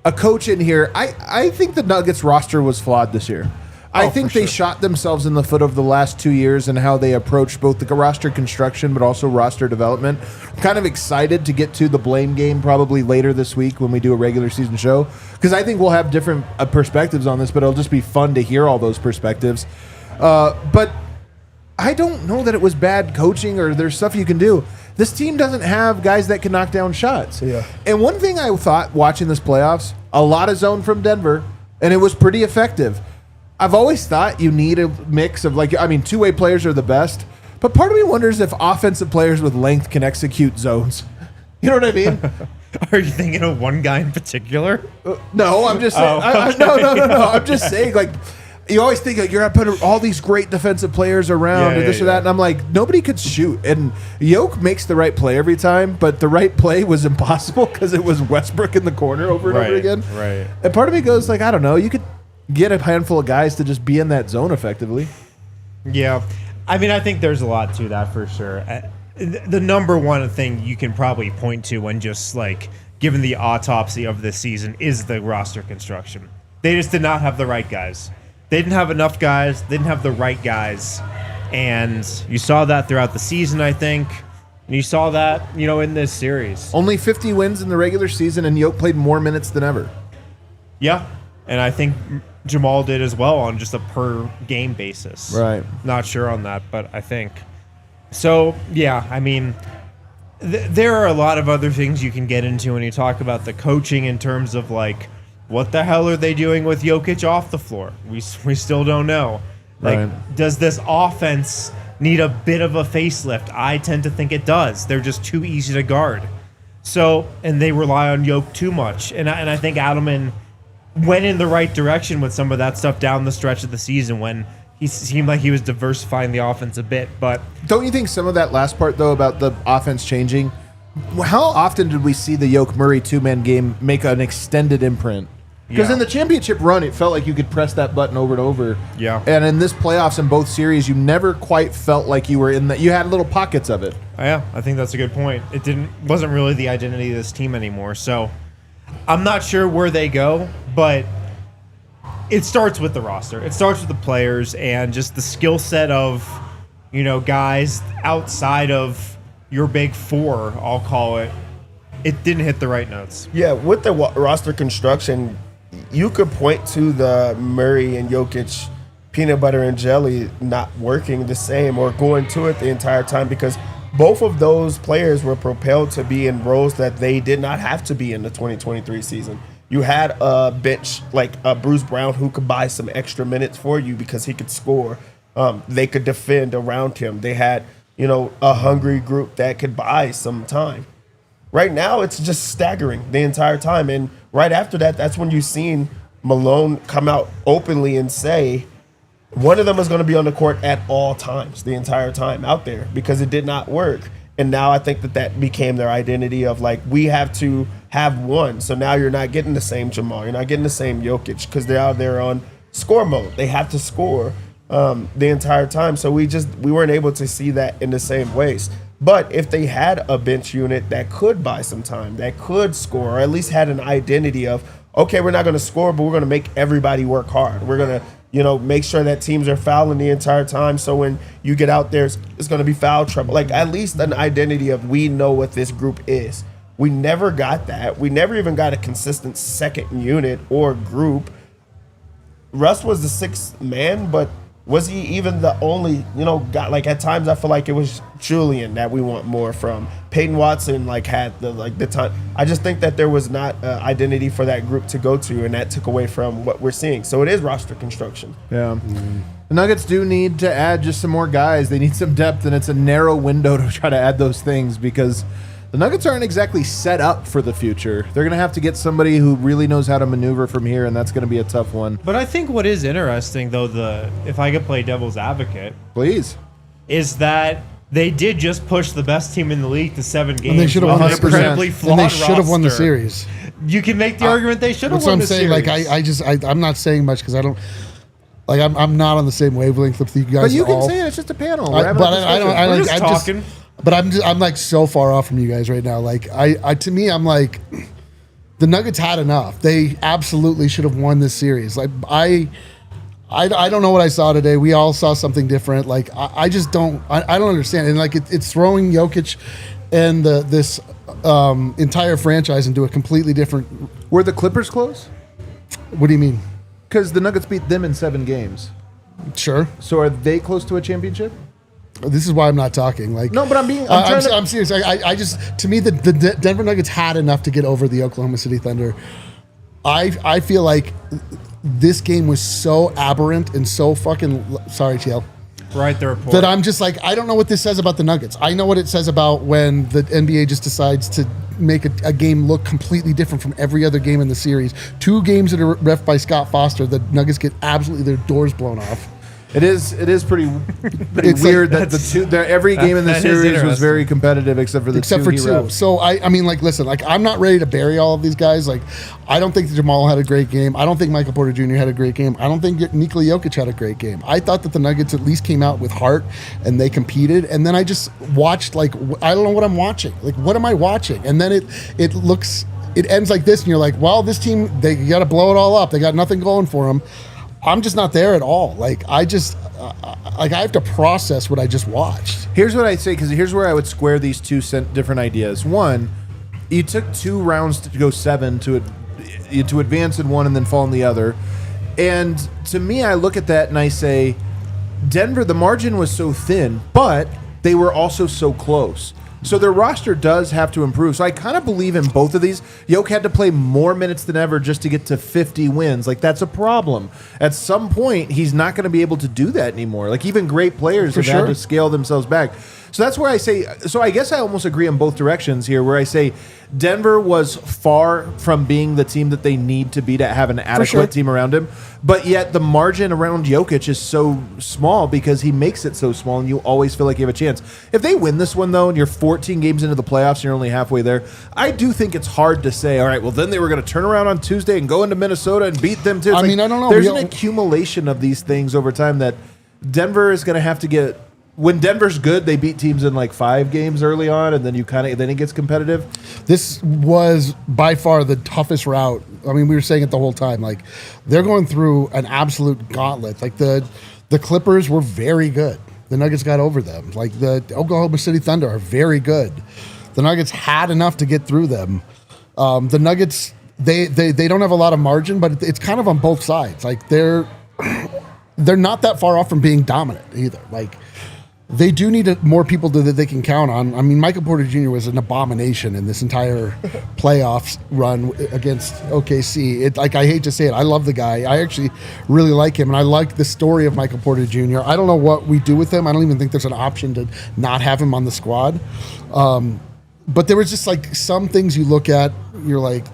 a coach in here, I think the Nuggets roster was flawed this year. I think they shot themselves in the foot over the last 2 years and how they approached both the roster construction but also roster development. I'm kind of excited to get to the blame game probably later this week when we do a regular season show, because I think we'll have different perspectives on this, but it'll just be fun to hear all those perspectives. But I don't know that it was bad coaching or there's stuff you can do. This team doesn't have guys that can knock down shots. Yeah. And one thing I thought watching this playoffs, a lot of zone from Denver, and it was pretty effective. I've always thought you need a mix of, two-way players are the best, but part of me wonders if offensive players with length can execute zones. You know what I mean? Are you thinking of one guy in particular? No, I'm just saying. No. I'm just saying, you always think you're going to put all these great defensive players around or this or that, and I'm like, nobody could shoot. And Jokic makes the right play every time, but the right play was impossible because it was Westbrook in the corner over and over again. Right. And part of me goes I don't know, you could get a handful of guys to just be in that zone effectively. Yeah. I mean, I think there's a lot to that for sure. The number one thing you can probably point to when just given the autopsy of this season is the roster construction. They just did not have the right guys. They didn't have enough guys. They didn't have the right guys. And you saw that throughout the season, I think. And you saw that, in this series. Only 50 wins in the regular season, and Jokic played more minutes than ever. Yeah. And I think Jamal did as well on just a per game basis. Right. Not sure on that, but I think. So, yeah, I mean, there are a lot of other things you can get into when you talk about the coaching in terms of what the hell are they doing with Jokic off the floor? We still don't know. Does this offense need a bit of a facelift? I tend to think it does. They're just too easy to guard. So, and they rely on Jokic too much. And I think Adelman went in the right direction with some of that stuff down the stretch of the season when he seemed like he was diversifying the offense a bit. But don't you think some of that last part, though, about the offense changing, how often did we see the Jokic Murray two-man game make an extended imprint? Because in the championship run, it felt like you could press that button over and over. Yeah. And in this playoffs in both series, you never quite felt like you were in that. You had little pockets of it. Yeah, I think that's a good point. It wasn't really the identity of this team anymore. So I'm not sure where they go, but it starts with the roster. It starts with the players and just the skill set of, guys outside of your big four, I'll call it. It didn't hit the right notes. Yeah, with the roster construction, you could point to the Murray and Jokic peanut butter and jelly not working the same or going to it the entire time because both of those players were propelled to be in roles that they did not have to be in the 2023 season. You had a bench like Bruce Brown who could buy some extra minutes for you because he could score. They could defend around him. They had, a hungry group that could buy some time. Right now, it's just staggering the entire time. And right after that, that's when you've seen Malone come out openly and say one of them is going to be on the court at all times, the entire time out there, because it did not work. And now I think that became their identity of we have to have one. So now you're not getting the same Jamal. You're not getting the same Jokic because they're out there on score mode. They have to score the entire time. So we weren't able to see that in the same ways. But if they had a bench unit that could buy some time, that could score, or at least had an identity of, okay, we're not going to score, but we're going to make everybody work hard. We're going to, make sure that teams are fouling the entire time. So when you get out there, it's going to be foul trouble. Like, at least an identity of we know what this group is. We never got that. We never even got a consistent second unit or group. Russ was the sixth man, but was he even the only, guy? Like, at times I feel like it was Julian that we want more from. Peyton Watson, had the time. I just think that there was not identity for that group to go to, and that took away from what we're seeing. So it is roster construction. Yeah. Mm-hmm. The Nuggets do need to add just some more guys. They need some depth, and it's a narrow window to try to add those things because the Nuggets aren't exactly set up for the future. They're going to have to get somebody who really knows how to maneuver from here, and that's going to be a tough one. But I think what is interesting, though, if I could play devil's advocate, please, is that they did just push the best team in the league to 7 games. And they should have won And they should have won the series. You can make the argument they should have won the series. That's what I'm saying. I'm not saying much because I don't. I'm not on the same wavelength with you guys. But you can say it. It's just a panel. We're just talking. But I'm so far off from you guys right now. To me, I'm like, the Nuggets had enough. They absolutely should have won this series. I don't know what I saw today. We all saw something different. I just don't. I don't understand. And it's throwing Jokic and this entire franchise into a completely different. Were the Clippers close? What do you mean? Because the Nuggets beat them in 7 games. Sure. So are they close to a championship? This is why I'm not talking. No, but I'm serious. I just, to me, the Denver Nuggets had enough to get over the Oklahoma City Thunder. I feel like this game was so aberrant and so fucking. Sorry, TL. Right, the report. That I'm just I don't know what this says about the Nuggets. I know what it says about when the NBA just decides to make a game look completely different from every other game in the series. 2 games that are ref by Scott Foster, the Nuggets get absolutely their doors blown off. It is pretty weird that every game in the series was very competitive except for 2 refs. So listen, I'm not ready to bury all of these guys. I don't think Jamal had a great game. I don't think Michael Porter Jr. had a great game. I don't think Nikola Jokic had a great game. I thought that the Nuggets at least came out with heart and they competed. And then I just watched I don't know what I'm watching. What am I watching? And then it ends like this, and you're like, well, this team, you got to blow it all up. They got nothing going for them. I'm just not there at all. I have to process what I just watched. Here's what I'd say, because here's where I would square these 2 different ideas. One, you took 2 rounds to go 7 to advance in one and then fall in the other. And to me, I look at that and I say, Denver, the margin was so thin, but they were also so close. So their roster does have to improve. So I kind of believe in both of these. Jokic had to play more minutes than ever just to get to 50 wins. That's a problem. At some point, he's not going to be able to do that anymore. Even great players have had to scale themselves back. So that's where I say, so I guess I almost agree in both directions here, where I say Denver was far from being the team that they need to be to have an adequate team around him. But yet the margin around Jokic is so small because he makes it so small, and you always feel like you have a chance. If they win this one, though, and you're 14 games into the playoffs and you're only halfway there, I do think it's hard to say, all right, well, then they were going to turn around on Tuesday and go into Minnesota and beat them, too. I don't know. There's an accumulation of these things over time that Denver is going to have to get. When Denver's good, they beat teams in 5 games early on, and then then it gets competitive. This was by far the toughest route. We were saying it the whole time. They're going through an absolute gauntlet. The Clippers were very good. The Nuggets got over them. The Oklahoma City Thunder are very good. The Nuggets had enough to get through them. The Nuggets, they don't have a lot of margin, but it's kind of on both sides. They're not that far off from being dominant either. They do need more people that they can count on. Michael Porter Jr. was an abomination in this entire playoffs run against OKC. I hate to say it. I love the guy. I actually really like him, and I like the story of Michael Porter Jr. I don't know what we do with him. I don't even think there's an option to not have him on the squad. But there was just some things you look at, you're like,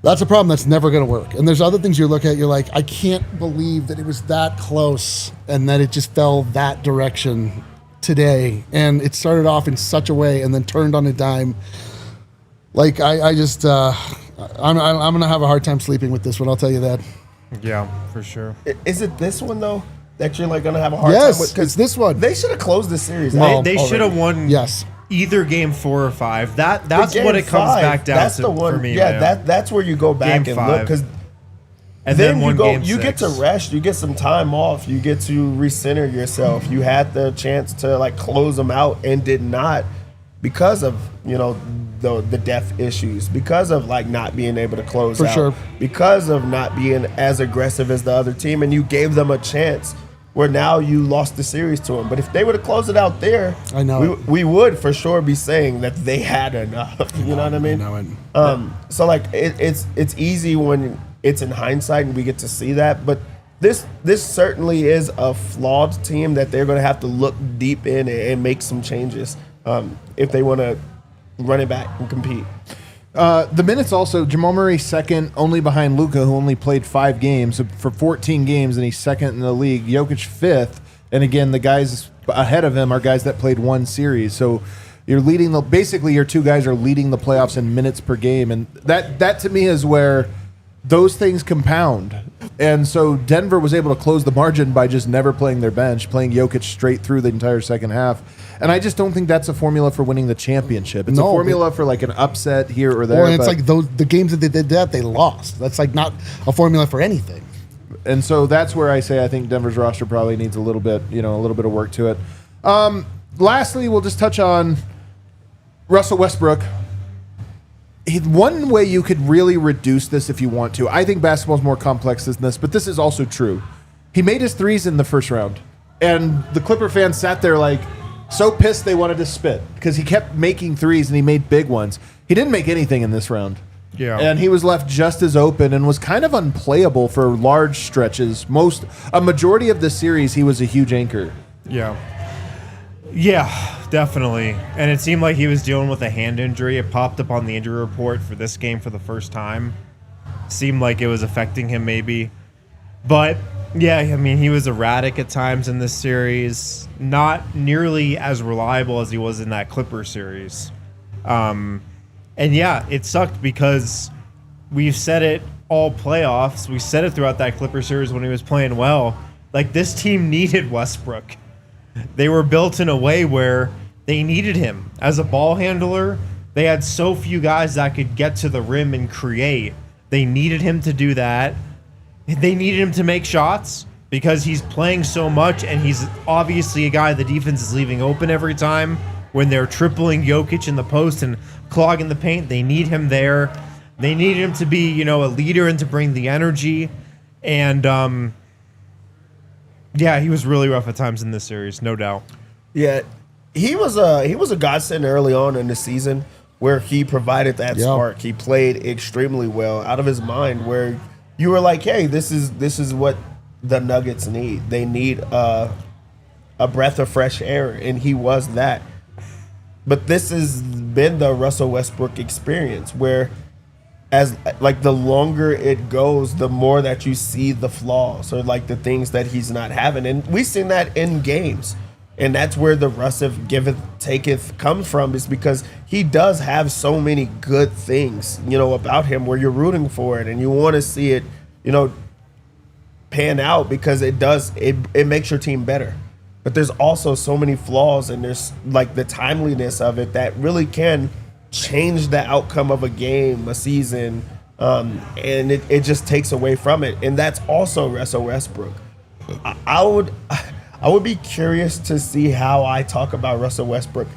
that's a problem that's never going to work. And there's other things you look at, you're like, I can't believe that it was that close and that it just fell that direction today. And it started off in such a way and then turned on a dime. I'm going to have a hard time sleeping with this one, I'll tell you that. Yeah, for sure. Is it this one, though, that you're going to have a hard time with? Yes, it's this one. They should have closed this series. They should have won. Yes. either game 4 or 5. That's Game what it comes 5, back down that's to the one, for me. Yeah, man. that's where you go back Game and look, 5. because And then you one go, game you get to 6. rest, you get some time off, you get to recenter yourself. You had the chance to like close them out and did not, because of the depth issues, because of like not being able to close For out, sure. because of not being as aggressive as the other team, and you gave them a chance where now you lost the series to them. But if they would have closed it out there, I know we would for sure be saying that they had enough. You know what I mean? I know it. So like it's easy when it's in hindsight and we get to see that, but this certainly is a flawed team that they're going to have to look deep in and make some changes if they want to run it back and compete. The minutes also, Jamal Murray second, only behind Luka, who only played 5 games for 14 games, and he's second in the league. Jokic fifth, and again, the guys ahead of him are guys that played 1 series. So you're leading basically your 2 guys are leading the playoffs in minutes per game, and that to me is where those things compound. And so Denver was able to close the margin by just never playing their bench, playing Jokic straight through the entire second half. And I just don't think that's a formula for winning the championship. It's a formula for like an upset here or there. Well, it's like the games that they did that, they lost. That's like not a formula for anything. And so that's where I say I think Denver's roster probably needs a little bit of work to it. Lastly, we'll just touch on Russell Westbrook. One way you could really reduce this if you want to. I think basketball is more complex than this, but this is also true. He made his threes in the first round, and the Clipper fans sat there like so pissed they wanted to spit because he kept making threes and he made big ones. He didn't make anything in this round. Yeah. And he was left just as open and was kind of unplayable for large stretches. A majority of the series, he was a huge anchor. Yeah. Yeah, definitely. And it seemed like he was dealing with a hand injury. It popped up on the injury report for this game for the first time. Seemed like it was affecting him maybe. But, yeah, I mean, he was erratic at times in this series. Not nearly as reliable as he was in that Clipper series. And, yeah, it sucked because we've said it all playoffs. We said it throughout that Clipper series when he was playing well. Like, this team needed Westbrook. They were built in a way where they needed him as a ball handler. They had so few guys that could get to the rim and create. They needed him to do that. They needed him to make shots because he's playing so much, and he's obviously a guy the defense is leaving open every time when they're tripling Jokic in the post and clogging the paint. They need him there. They need him to be, a leader and to bring the energy. And yeah, he was really rough at times in this series, no doubt. Yeah, he was a godsend early on in the season where he provided that spark. He played extremely well, out of his mind, where you were like, hey, this is what the Nuggets need. They need a breath of fresh air, and he was that. But this has been the Russell Westbrook experience where as like the longer it goes, the more that you see the flaws or like the things that he's not having. And we've seen that in games. And that's where the Russell giveth, taketh comes from, is because he does have so many good things, about him where you're rooting for it and you want to see it, pan out because it makes your team better. But there's also so many flaws, and there's like the timeliness of it that really can change the outcome of a game, a season, and it just takes away from it. And that's also Russell Westbrook. I would be curious to see how I talk about Russell Westbrook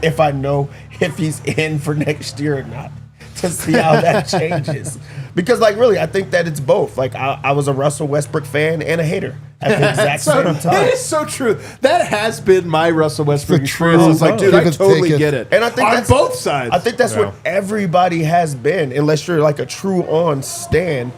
if I know if he's in for next year or not, to see how that changes. Because, like, really, I think that it's both. Like, I was a Russell Westbrook fan and a hater at the exact same time. It is so true. That has been my Russell Westbrook experience. It's like, dude, I totally get it. And I think on both sides. I think that's what everybody has been, unless you're like a true on stan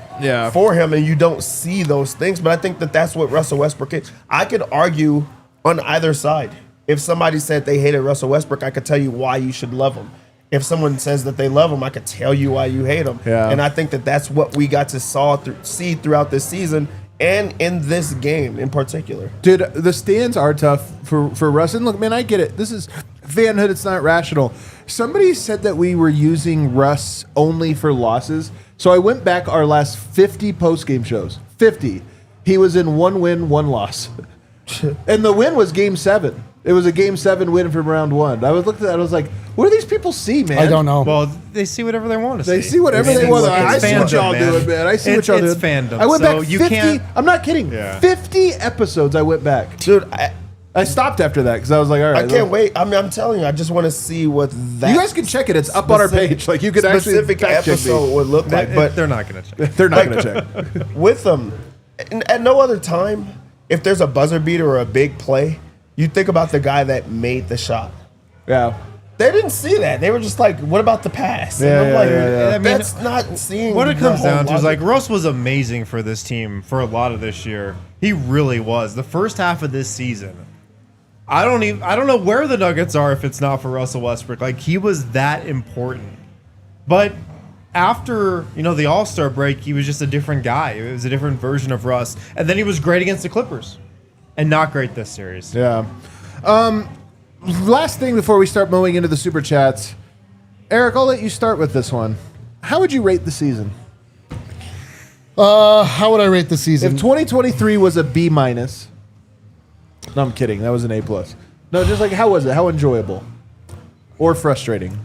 for him and you don't see those things. But I think that that's what Russell Westbrook is. I could argue on either side. If somebody said they hated Russell Westbrook, I could tell you why you should love him. If someone says that they love him, I could tell you why you hate him. Yeah. And I think that that's what we got to see throughout this season and in this game in particular. Dude, the stands are tough for Russ. And look, man, I get it. This is fanhood. It's not rational. Somebody said that we were using Russ only for losses. So I went back our last 50 postgame shows. 50. He was in 1 win, 1 loss. And the win was game 7. It was a Game 7 win from round 1. I was looking at that. I was like, what do these people see, man? I don't know. Well, they see whatever they want to see. They see whatever they want. I see what y'all doing, man. I see what y'all doing. It's fandom. I went so back you 50. Can't, I'm not kidding. Yeah. 50 episodes I went back. Dude, I stopped after that because I was like, all right. I can't wait. I mean, I'm telling you, I just want to see what that. You guys can check it. It's up on our page. Like you could actually specific fact check episode me. would look like, but they're not going to check. They're not going to check. with them, at no other time, if there's a buzzer beater or a big play, you think about the guy that made the shot. Yeah. They didn't see that. They were just like, what about the pass? Yeah, And I'm like, yeah. I mean, that's not seeing What it comes the whole down to is logic. like Russ was amazing for this team for a lot of this year. He really was. The first half of this season, I don't know where the Nuggets are if it's not for Russell Westbrook. Like he was that important. But after, the All-Star break, he was just a different guy. It was a different version of Russ. And then he was great against the Clippers and not great this series. Yeah. Last thing before we start moving into the Super Chats. Eric, I'll let you start with this one. How would you rate the season? How would I rate the season? If 2023 was a B minus. No, I'm kidding. That was an A plus. No, just like how was it? How enjoyable? Or frustrating?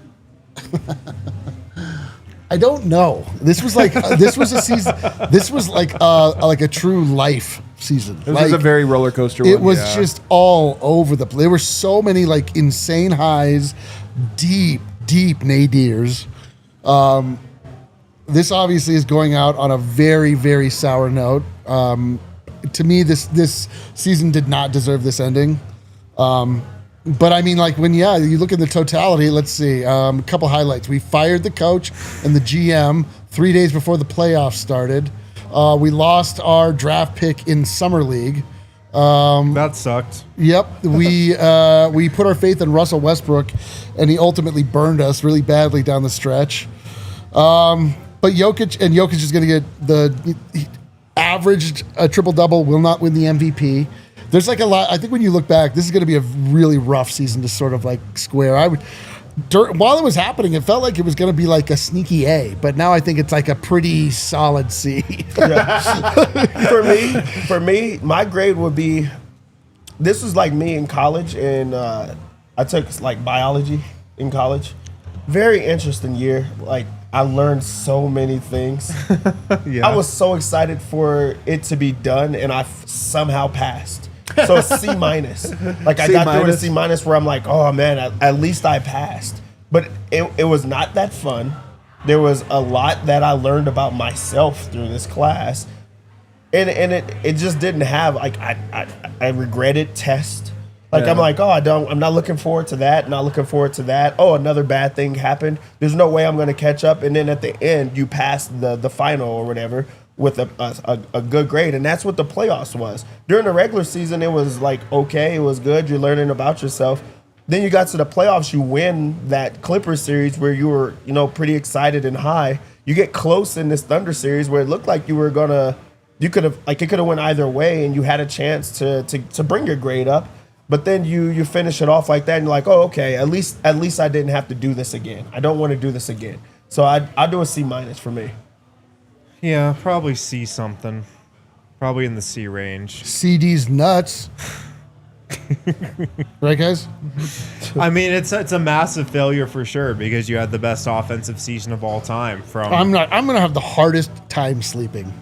I don't know. This was like this was a season. This was like a true life season. It was a very roller coaster one. It was just all over the place. There were so many like insane highs, deep nadirs. This obviously is going out on a very, very sour note. To me, this season did not deserve this ending. But I mean, like when you look at the totality. Let's see, a couple highlights. We fired the coach and the GM 3 days before the playoffs started. We lost our draft pick in summer league. That sucked. Yep, we put our faith in Russell Westbrook, and he ultimately burned us really badly down the stretch. But Jokic is going to get he averaged a triple-double, will not win the MVP. There's like a lot. I think when you look back, this is going to be a really rough season to sort of like square. While it was happening, it felt like it was going to be like a sneaky A, but now I think it's like a pretty solid C. For me, my grade would be. This was like me in college, and I took like biology in college. Very interesting year. Like I learned so many things. Yeah. I was so excited for it to be done, and I somehow passed. So a C minus. Like I got through a C minus where I'm like, oh man, at least I passed. But it was not that fun. There was a lot that I learned about myself through this class, and it just didn't have like I regretted test. Like Yeah. I'm like, I'm not looking forward to that. Not looking forward to that. Oh, another bad thing happened. There's no way I'm going to catch up. And then at the end, you pass the final or whatever with a good grade, and that's what the playoffs was. During the regular season, it was like okay, it was good. You're learning about yourself. Then you got to the playoffs, you win that Clippers series where you were pretty excited and high. You get close in this Thunder series where it looked like it could have went either way, and you had a chance to bring your grade up. But then you finish it off like that, and you're like, oh, okay, at least I didn't have to do this again. I don't want to do this again. So I'll do a C minus for me. Yeah, probably C something. Probably in the C range. CD's nuts. Right, guys? I mean, it's a massive failure for sure because you had the best offensive season of all time. I'm gonna have the hardest time sleeping.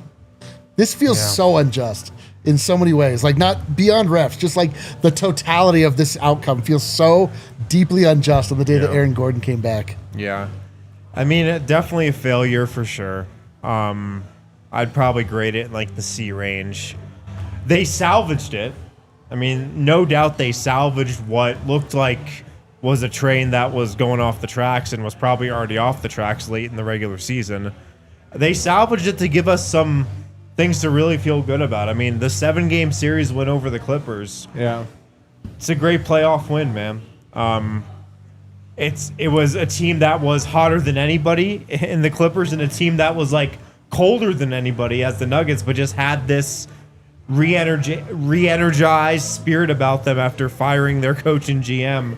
This feels so unjust in so many ways. Like not beyond refs, just like the totality of this outcome feels so deeply unjust on the day that Aaron Gordon came back. Yeah. I mean, definitely a failure for sure. I'd probably grade it in like the C range. They salvaged it. I mean, no doubt they salvaged what looked like was a train that was going off the tracks and was probably already off the tracks late in the regular season. They salvaged it to give us some things to really feel good about. I mean, the 7-game series win over the Clippers. Yeah. It's a great playoff win, man. It was a team that was hotter than anybody in the Clippers and a team that was like colder than anybody as the Nuggets, but just had this re-energized spirit about them after firing their coach and GM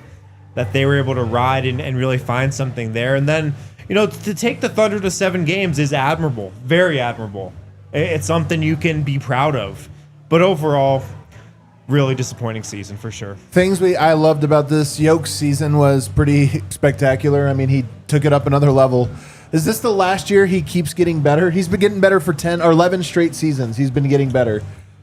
that they were able to ride and really find something there. And then, to take the Thunder to 7 games is admirable, very admirable. It's something you can be proud of. But overall, really disappointing season for sure. Things I loved about this Jokic season was pretty spectacular. I mean, he took it up another level. Is this the last year he keeps getting better? He's been getting better for 10 or 11 straight seasons. He's been getting better.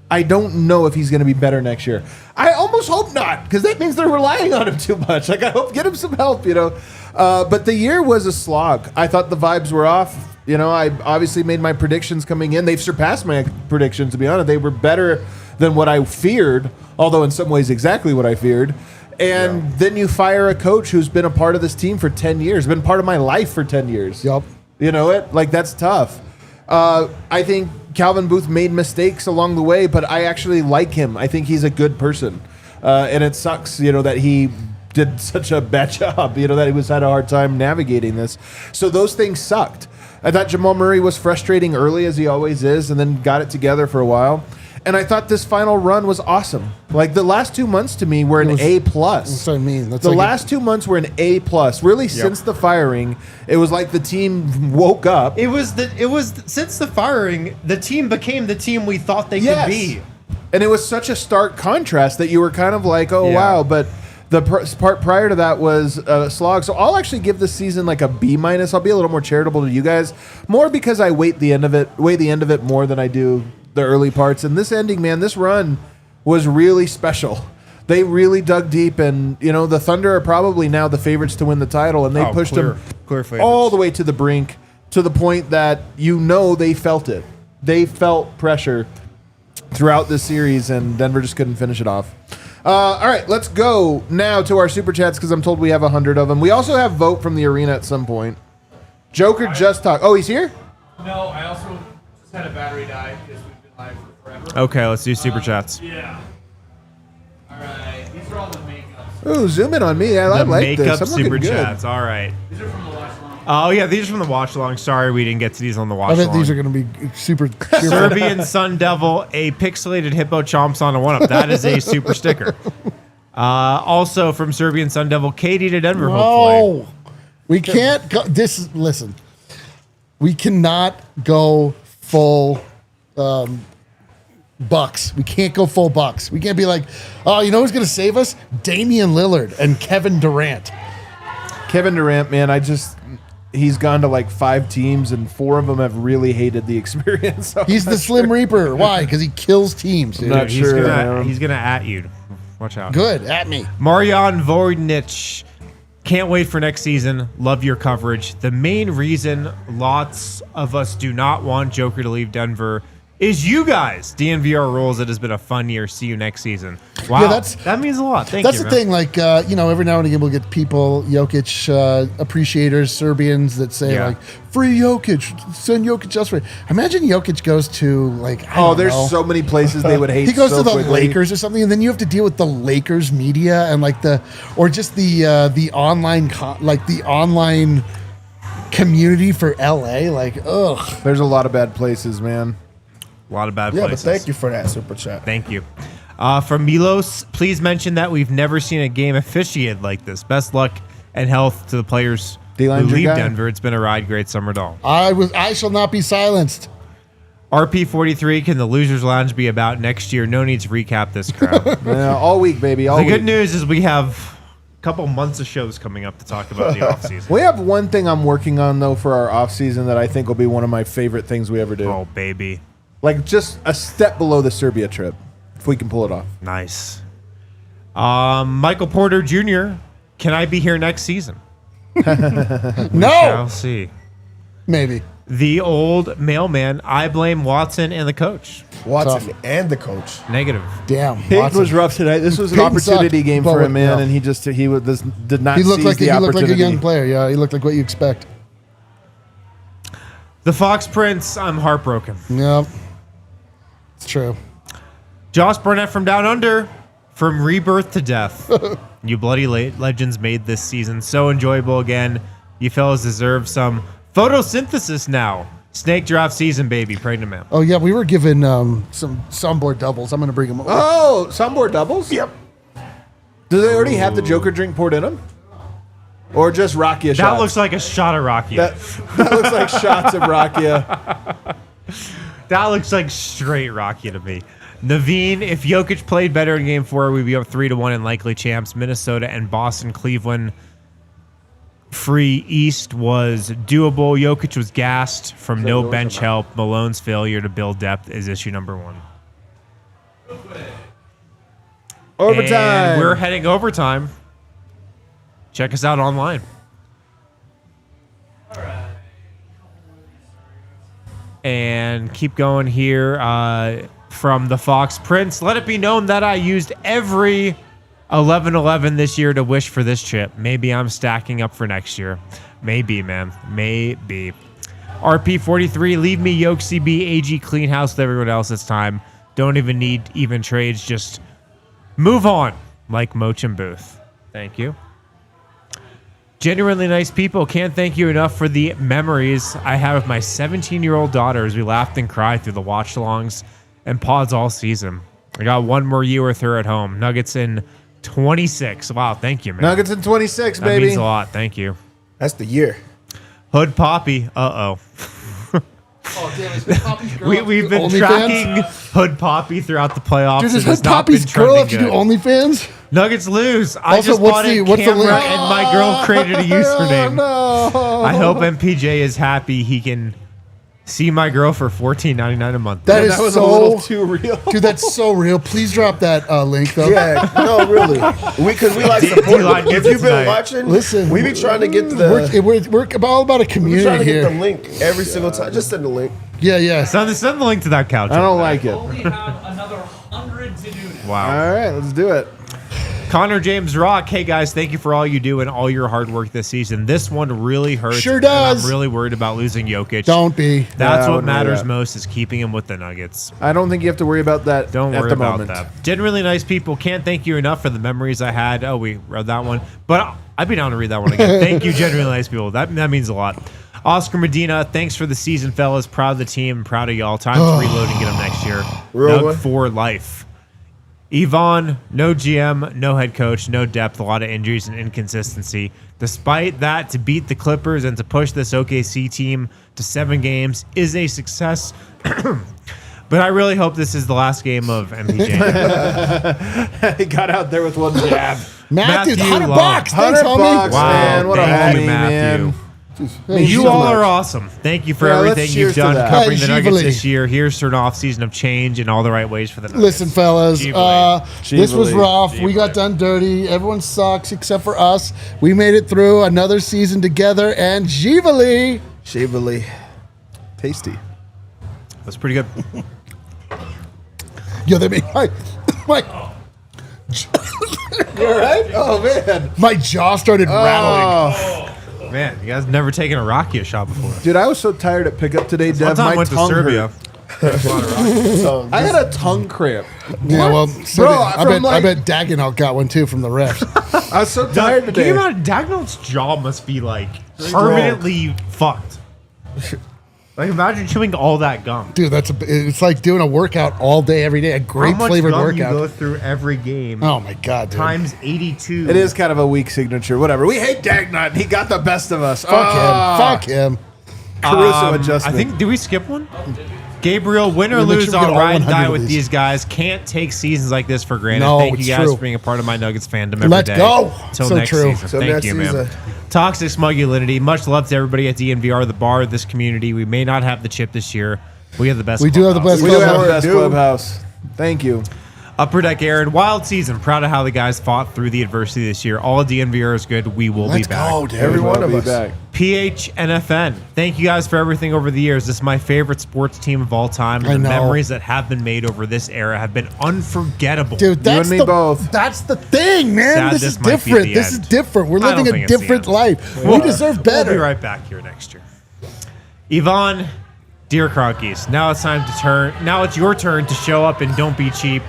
I don't know if he's going to be better next year. I almost hope not, because that means they're relying on him too much. Like, I hope get him some help, you know. But the year was a slog. I thought the vibes were off. You know, I obviously made my predictions coming in. They've surpassed my predictions, to be honest. They were better than what I feared, although in some ways exactly what I feared. And then you fire a coach who's been a part of this team for 10 years, been part of my life for 10 years. Yep. You know it? Like, that's tough. I think Calvin Booth made mistakes along the way, but I actually like him. I think he's a good person. And it sucks, you know, that he did such a bad job, you know, that he had a hard time navigating this. So those things sucked. I thought Jamal Murray was frustrating early, as he always is, and then got it together for a while. And I thought this final run was awesome. Like, the last 2 months to me were an A+. That's what I mean. That's The like last 2 months were an A+. Really, since the firing, it was like the team woke up. It was since the firing, the team became the team we thought they could be. And it was such a stark contrast that you were kind of like, oh, Yeah. wow. But the part prior to that was a slog. So I'll actually give this season like a B-. I'll be a little more charitable to you guys, more because I weigh the end of it more than I do the early parts. And this ending, man, this run was really special. They really dug deep, and you know the Thunder are probably now the favorites to win the title, and they pushed them clear favorites. all the way to the brink, to the point that you know they felt it. They felt pressure throughout this series, and Denver just couldn't finish it off. All right, let's go now to our Super Chats, because I'm told we have 100 of them. We also have Vote from the arena at some point. Joker just talked. Oh, he's here? No, I also just had a battery die because we've been live for forever. Okay, let's do Super Chats. Yeah. All right. These are all the makeups. Ooh, zoom in on me. I The like makeup this. I'm looking Super good. Chats. All right. These are from the watch long. Oh, yeah, these are from the watch along. Sorry we didn't get to these on the watch I bet along. these are going to be super. Serbian Sun Devil, a pixelated hippo chomps on a one-up. That is a super sticker. Also from Serbian Sun Devil, Katie to Denver, hopefully. No, we can't go. Listen, we cannot go full Bucks. We can't go full Bucks. We can't be like, oh, you know who's going to save us? Damian Lillard and Kevin Durant. Kevin Durant, man, he's gone to like 5 teams, and 4 of them have really hated the experience. So He's the Slim Reaper. Why? Because he kills teams. Dude. Not He's sure, gonna, man. he's gonna at you. Watch out. Good at me. Marian Voynich. Can't wait for next season. Love your coverage. The main reason lots of us do not want Joker to leave Denver is you guys. DNVR rules. It has been a fun year. See you next season. Wow, Yeah, that means a lot. Thank That's you. the man. thing. Like, every now and again we'll get people, Jokic appreciators, Serbians that say Yeah. like, "Free Jokic, send Jokic elsewhere." Imagine Jokic goes to like, I don't there's know. so many places they would hate. He goes so to the quickly. Lakers or something, and then you have to deal with the Lakers media and like the online the online community for LA. Like, ugh. There's a lot of bad places, man. A lot of bad Yeah, but places. thank you for that super chat. Thank you. From Milos, please mention that we've never seen a game officiated like this. Best luck and health to the players who D-line's your leave guy. Denver. It's been a ride. Great summer doll. I shall not be silenced. RP43, can the Losers Lounge be about next year? No need to recap this crowd. Yeah, all week, baby. All The week. good news is we have a couple months of shows coming up to talk about the offseason. We have one thing I'm working on though for our off season that I think will be one of my favorite things we ever do. Oh, baby. Like just a step below the Serbia trip, if we can pull it off. Nice. Michael Porter Jr., can I be here next season? No, I'll see. maybe. The old mailman, I blame Watson and the coach. Watson and the coach. Negative. Damn. Peyton Watson. was rough tonight. This was an Peyton opportunity sucked, game but for him, man, yeah. and he did not. He looked seize like the he looked like a opportunity. young player. Yeah, he looked like what you expect. The Fox Prince, I'm heartbroken. Yep, it's true. Josh Burnett from Down Under, from rebirth to death. You bloody legends made this season so enjoyable again. You fellas deserve some photosynthesis now. Snake draft season, baby. Pray to man. Oh yeah, we were given some soundboard doubles. I'm gonna bring them over. Oh, soundboard doubles. Yep. Do they already have the Joker drink poured in them, or just Rakia shots? That looks like a shot of Rakia. that looks like shots of Rakia. That looks like straight Rakia to me. Naveen, if Jokic played better in Game 4, we'd be up 3-1 and likely champs. Minnesota and Boston, Cleveland. Free East was doable. Jokic was gassed from no bench help. Malone's failure to build depth is issue number 1. Overtime. And we're heading overtime. Check us out online. And keep going here from the Fox Prince. Let it be known that I used every 11-11 this year to wish for this chip. Maybe I'm stacking up for next year. Maybe, man. Maybe. RP43, leave me Yoke CB, AG clean house with everyone else this time. Don't even need even trades. Just move on like Moch and Booth. Thank you. Genuinely nice people. Can't thank you enough for the memories I have with my 17-year-old daughter as we laughed and cried through the watch-alongs and pods all season. I got one more year with her at home. Nuggets in 26. Wow, thank you, man. Nuggets in 26, That baby. means a lot. Thank you. That's the year. Hood Poppy. Uh-oh. Oh, damn, it's been Poppy's girl. We've been OnlyFans? tracking Hood Poppy throughout the playoffs. Dude, It is has Hood not Poppy's been girl trending have to do good. OnlyFans? Nuggets lose. I Also, just what's bought the- a what's the camera link? and my girl created a username. No. I hope MPJ is happy he can see my girl for $14.99 a month. That is That was so a little too real. Dude, that's so real. Please drop that link, though. Yeah, no, really. Because we like support. D-Line If gets you've been tonight. watching, Listen, we be trying to get the. We're all about a We're trying community to get the here. link every single time. Just send the link. Yeah. Send the link to that couch. I don't like it. Only have another 100 to do now. Wow. All right, let's do it. Connor James Rock. Hey guys, thank you for all you do and all your hard work this season. This one really hurts. Sure and does. I'm really worried about losing Jokic. Don't be. That's Yeah, I what wouldn't worry matters about it. most is keeping him with the Nuggets. I don't think you have to worry about that Don't at worry the about moment. that. Genuinely nice people. Can't thank you enough for the memories I had. Oh, we read that one. But I'd be down to read that one again. Thank you, genuinely nice people. That means a lot. Oscar Medina, thanks for the season, fellas. Proud of the team. Proud of y'all. Time to reload and get them next year. Real Nug one. for life. Yvonne, no GM, no head coach, no depth, a lot of injuries and inconsistency. Despite that, to beat the Clippers and to push this OKC team to 7 games is a success. But I really hope this is the last game of MPJ. He got out there with one jab. Matthew, Matthew $100 Long. bucks. Thanks, $100, homie. Wow, man. What a thank you, homie, Matthew. man. Hey, You so all much. are awesome. Thank you for Yeah, let's everything cheers you've to done that. covering Hey, the Nuggets Givali. this year. Here's to an off-season of change in all the right ways for the Nuggets. Listen, fellas, Givali. this was Givali. rough. We got done dirty. Everyone sucks except for us. We made it through another season together, and Givali. Shively. Tasty. That's pretty good. Yo, they made my You all right? Oh, man. my jaw started rattling. Oh, Man, you guys never taken a Rakia shot before. dude, I was so tired at pickup today, One Dev. time I My went to tongue Serbia. hurt. I had a tongue cramp. Yeah, well, so Bro, I bet Dagenhart got one too from the refs. I was so tired Can today. you imagine Dagnall's jaw must be like permanently fucked. Like imagine chewing all that gum. Dude, it's like doing a workout all day, every day. A How grape much flavored gum workout. you go through every game Oh my god, dude. times 82. It is kind of a weak signature. Whatever. We hate Dagnut. He got the best of us. Fuck him. Caruso adjustment. I think, did we skip one? Gabriel, win or We'll make lose, sure we get I'll all ride and 100 die of with these. these guys. Can't take seasons like this for granted. No, Thank you it's guys true. for being a part of my Nuggets fandom every Let's day. go. Till So next true. season. Till Thank next you, man. season. Toxic Smugulinity. Much love to everybody at DNVR, the bar of this community. We may not have the chip this year. We have the best. We do have the clubhouse. best we do have clubhouse. the best Dude. clubhouse. Thank you. Upper Deck Aaron, wild season. Proud of how the guys fought through the adversity this year. All DNVR is good. We will Let's be back. go, dude. Every one We'll of be us. back. PHNFN. Thank you guys for everything over the years. This is my favorite sports team of all time. I And the know. memories that have been made over this era have been unforgettable. Dude, that's and me both. That's the thing, man. Sad this this is might be different. the This is end. different. We're I don't living a think it's the different end. life. We deserve better. We'll be right back here next year. Yvonne, dear Cronkies, now it's time to turn. Now it's your turn to show up and don't be cheap.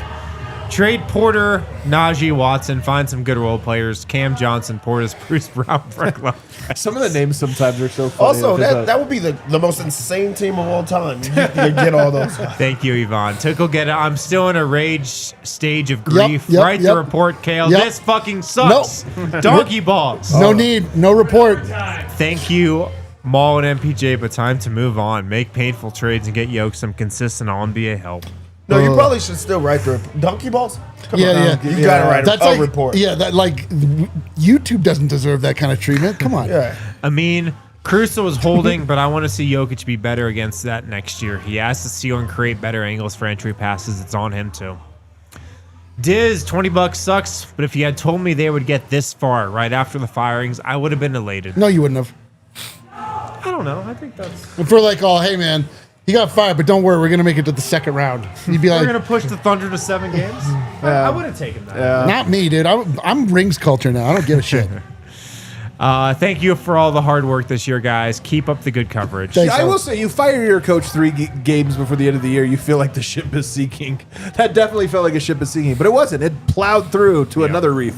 Trade Porter, Najee Watson, find some good role players. Cam Johnson, Portis, Bruce Brown, Frank Lopez. Some of the names sometimes are so funny. Also, Because, that would be the most insane team of all time. You get all those. Thank you, Yvonne. Tickle get it. I'm still in a rage stage of grief. yep, Right yep. to report, Kale. Yep. This fucking sucks. Donkey balls. No need, no report. Thank you, Maul and MPJ, but time to move on. Make painful trades and get Yoke some consistent All-NBA help. No, you probably should still write the donkey balls. Come Yeah, on. yeah. You gotta write That's a like, report. Yeah, that like YouTube doesn't deserve that kind of treatment. Come on. Yeah. I mean, Caruso was holding, but I want to see Jokic be better against that next year. He has to steal and create better angles for entry passes. It's on him too. Diz, $20 sucks, but if you had told me they would get this far right after the firings, I would have been elated. No, you wouldn't have. I don't know. I think that's... If we're like, oh, hey, man, he got fired, but don't worry, we're going to make it to the second round. You'd be We're like, going to push the Thunder to 7 games? I would have taken that. not me, dude. I'm rings culture now. I don't give a shit. Thank you for all the hard work this year, guys. Keep up the good coverage. Thanks. I will say, you fire your coach 3 games before the end of the year, you feel like the ship is sinking. That definitely felt like a ship is sinking, but it wasn't. It plowed through to another reef,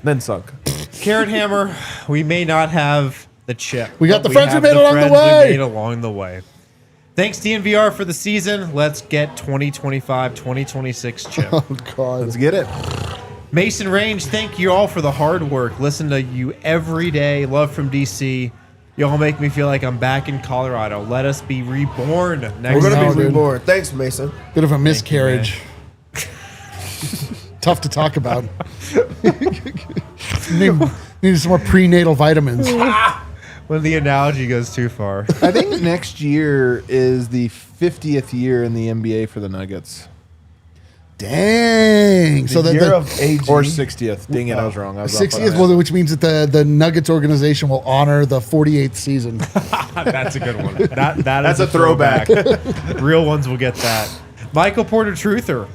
then sunk. Carrot Hammer, we may not have the chip. We got but the friends we have made along the friends way. we made along the way. Thanks, DNVR, for the season. Let's get 2025-2026 chip. Oh, God. Let's get it. Mason Range, thank you all for the hard work. Listen to you every day. Love from DC. Y'all make me feel like I'm back in Colorado. Let us be reborn next We're going No, to be dude. reborn. Thanks, Mason. Bit of a miscarriage. Tough to talk about. Need some more prenatal vitamins. when the analogy goes too far. I think next year is the 50th year in the NBA for the Nuggets. Dang. So The the, year the of AG. Or 60th. Dang it, I was wrong. I was off by 60th, that. well, which means that the Nuggets organization will honor the 48th season. That's a good one. That's a throwback. Real ones will get that. Michael Porter Truther.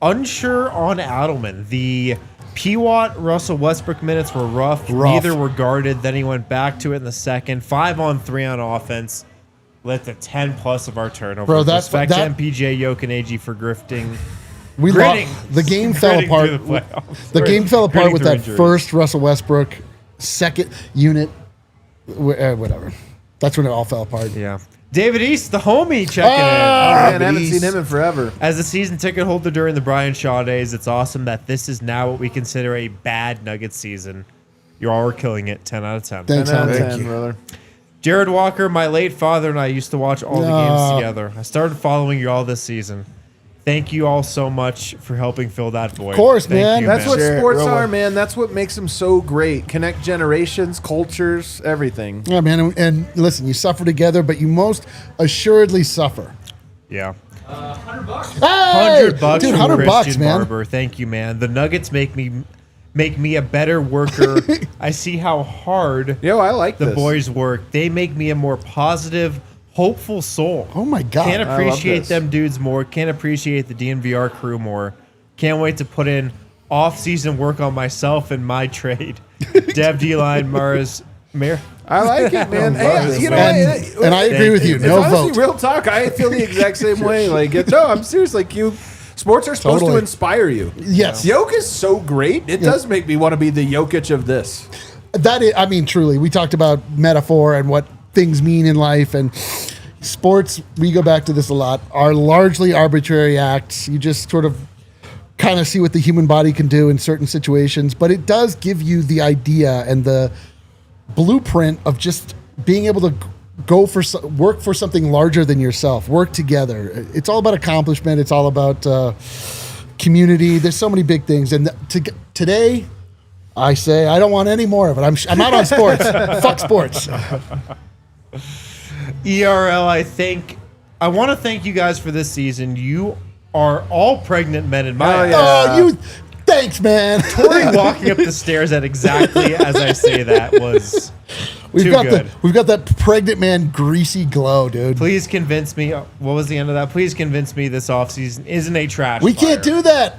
Unsure on Adelman. The P-Watt Russell Westbrook minutes were rough. Neither were guarded. Then he went back to it in the second. 5-on-3 on offense. Led to 10 plus of our turnovers. Bro, that's- Respect that- to MPJ, Jokic, and AG for grifting. We Gritting. lost. The game fell Gritting apart. through the playoffs. The game fell apart Gritting with through that injuries. first Russell Westbrook second unit. Whatever. That's when it all fell apart. Yeah. David East, the homie, checking in. Man, I haven't seen him in forever. As a season ticket holder during the Brian Shaw days, it's awesome that this is now what we consider a bad Nuggets season. You all are killing it. 10 out of 10. Thanks, 10 out of Hunter. 10, brother. Jared Walker, my late father and I used to watch all the games together. I started following you all this season. Thank you all so much for helping fill that void. Of course, Thank man. you, That's what Sure, sports real are, one. man. That's what makes them so great. Connect generations, cultures, everything. Yeah, man. And listen, you suffer together, but you most assuredly suffer. Yeah. $100. Hey! $100 Dude, from $100, Christian man. Barber. Thank you, man. The Nuggets make me a better worker. I see how hard Yo, I like the this. boys work. They make me a more positive, hopeful soul. Oh, my God. Can't I love appreciate this. them dudes more. Can't appreciate the DNVR crew more. Can't wait to put in off-season work on myself and my trade. Dev D-Line, Mars, Mayor. I like it, man. Hey, you know, And I agree with you. it's No honestly vote. real talk. I feel the exact same way. Like, no, I'm serious. Like, sports are supposed to Totally. inspire you. Yes. Jokic is so great. It does make me want to be the Jokic of this. That is, I mean, truly, we talked about metaphor and what things mean in life, and sports, we go back to this a lot, are largely arbitrary acts. You just sort of kind of see what the human body can do in certain situations, but it does give you the idea and the blueprint of just being able to work for something larger than yourself, work together. It's all about accomplishment. It's all about community. There's so many big things. And today, I say I don't want any more of it. I'm out on sports. Fuck sports. ERL, I want to thank you guys for this season. You are all pregnant men in my eyes. Oh, thanks, man. Tori walking up the stairs at exactly as I say that was We've too got good. we've got that pregnant man greasy glow, dude. Please convince me. What was the end of that? Please convince me this offseason isn't a trash We can't fire. do that.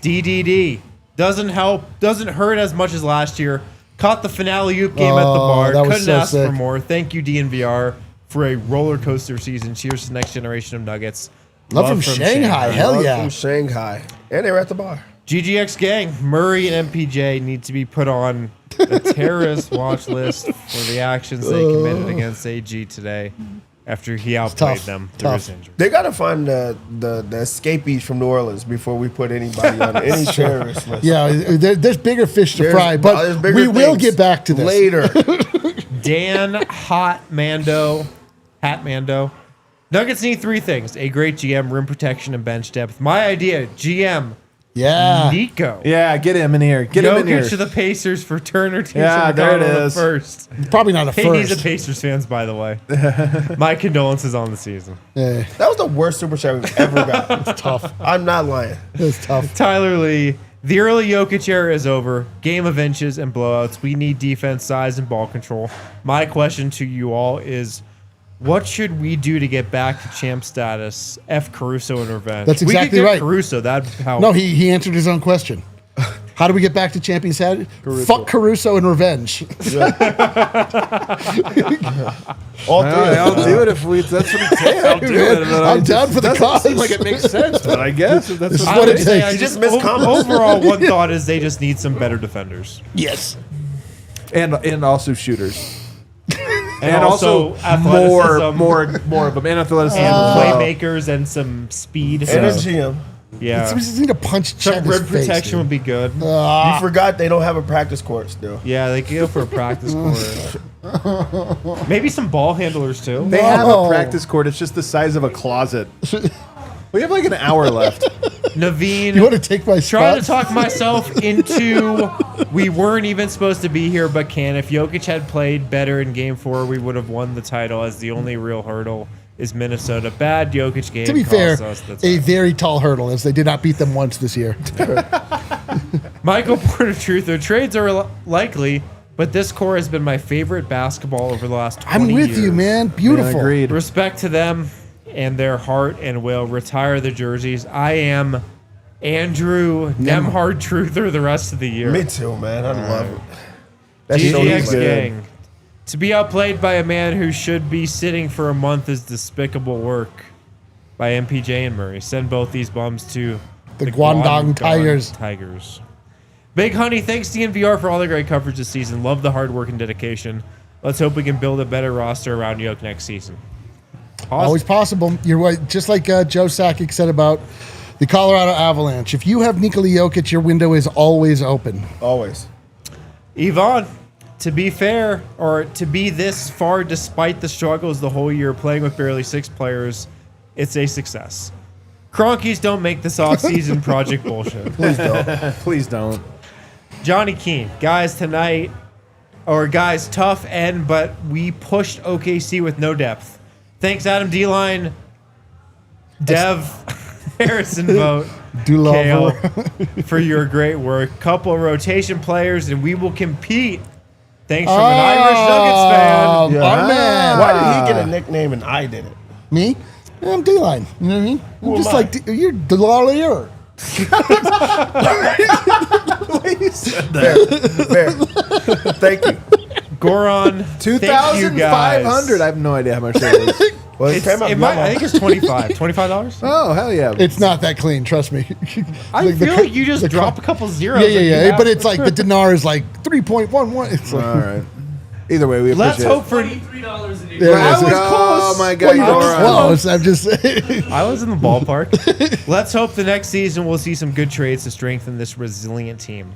DDD doesn't help, doesn't hurt as much as last year. Caught the finale oop game at the bar. that was Couldn't so ask sick. for more. Thank you, DNVR, for a roller coaster season. Cheers to the next generation of Nuggets. Love from Shanghai. Hell Love yeah. From Shanghai. And they were at the bar. GGX gang, Murray and MPJ need to be put on the terrorist watch list for the actions they committed against AG today after he outplayed tough. them through his Tough. injury. They got to find the escapees from New Orleans before we put anybody on any terrorist list. Yeah, there's bigger fish to There's- fry, but there's bigger we will things get back to this. later. Dan Hat Mando, Nuggets need three things: a great GM, rim protection, and bench depth. My idea: GM. Yeah. Nico. Yeah, get him in here. Get him in here. Jokic to the Pacers for Turner. Yeah, there it is. First. Probably not a Hey, he's a first. Pacers fans, by the way. My condolences on the season. Yeah, That was the worst super chat we've ever got. it's tough. I'm not lying. It's tough. Tyler Lee. The early Jokic era is over. Game of inches and blowouts. We need defense, size, and ball control. My question to you all is, what should we do to get back to champ status? F. Caruso and revenge. That's exactly we could get right. Caruso. That'd help. No, he answered his own question. How do we get back to champion status? Fuck Caruso and revenge. All three. I'll do it if we. That's what it takes. I'll do it. But I'm down for the doesn't cause. seem like it makes sense, but I guess if that's This is I what would it say takes. I just missed comments. overall one thought is they just need some better defenders. Yes. and also shooters. And also athleticism. more of them, and athleticism. And as well. playmakers and some speed. And a GM. Yeah. We just need to punch Chet Some in his rim face, protection dude. would be good. You forgot they don't have a practice court still. Yeah, they could go for a practice court. Maybe some ball handlers too. They have No. a practice court. It's just the size of a closet. We have like an hour left. Naveen, You want to take my trying to spot? talk myself into we weren't even supposed to be here, but can. If Jokic had played better in Game 4, we would have won the title. As the only real hurdle is Minnesota. Bad Jokic game. To be fair, cost us the a title. very tall hurdle, as they did not beat them once this year. Michael Porter Truther, trades are likely, but this core has been my favorite basketball over the last 20 I'm with years. you, man. Beautiful. Agreed. Respect to them and their heart and will. Retire the jerseys. I am Andrew Nemhard Truther the rest of the year. Me too, man. I love it. That's so GGX good. gang. To be outplayed by a man who should be sitting for a month is despicable work by MPJ and Murray. Send both these bums to The Guangdong Tigers. Big Honey, thanks DNVR for all the great coverage this season. Love the hard work and dedication. Let's hope we can build a better roster around Yoke next season. Always possible. You're right. Just like Joe Sakic said about the Colorado Avalanche. If you have Nikola Jokic, your window is always open. Always. Yvonne, to be fair, or to be this far despite the struggles the whole year playing with barely 6 players, it's a success. Cronkies don't make this off-season project bullshit. Please don't. Please don't. Johnny Keene, guys, tonight, or guys, tough end, but we pushed OKC with no depth. Thanks, Adam D-Line, Dev, Harrison Vogt, Kale, for your great work. Couple of rotation players, and we will compete. Thanks from an Irish Nuggets fan. Our man. Why did he get a nickname and I didn't? Me? I'm D-line. You know what I mean? I'm Who just am I? like, you're Duvalier. Fair. Thank you. Goron, thank you guys. 2,500. I have no idea how much that is. Well, I think it's $25. Oh, hell yeah. It's not that clean, trust me. I feel like you just drop a couple zeros. Yeah. But it's like the dinar is like 3.11. It's like, All right. Either way, we Let's appreciate hope for. $23.80. Yeah, I was it's- close. Oh, my God. Well, Goran. you're close. I'm just saying. I was in the ballpark. Let's hope the next season we'll see some good trades to strengthen this resilient team.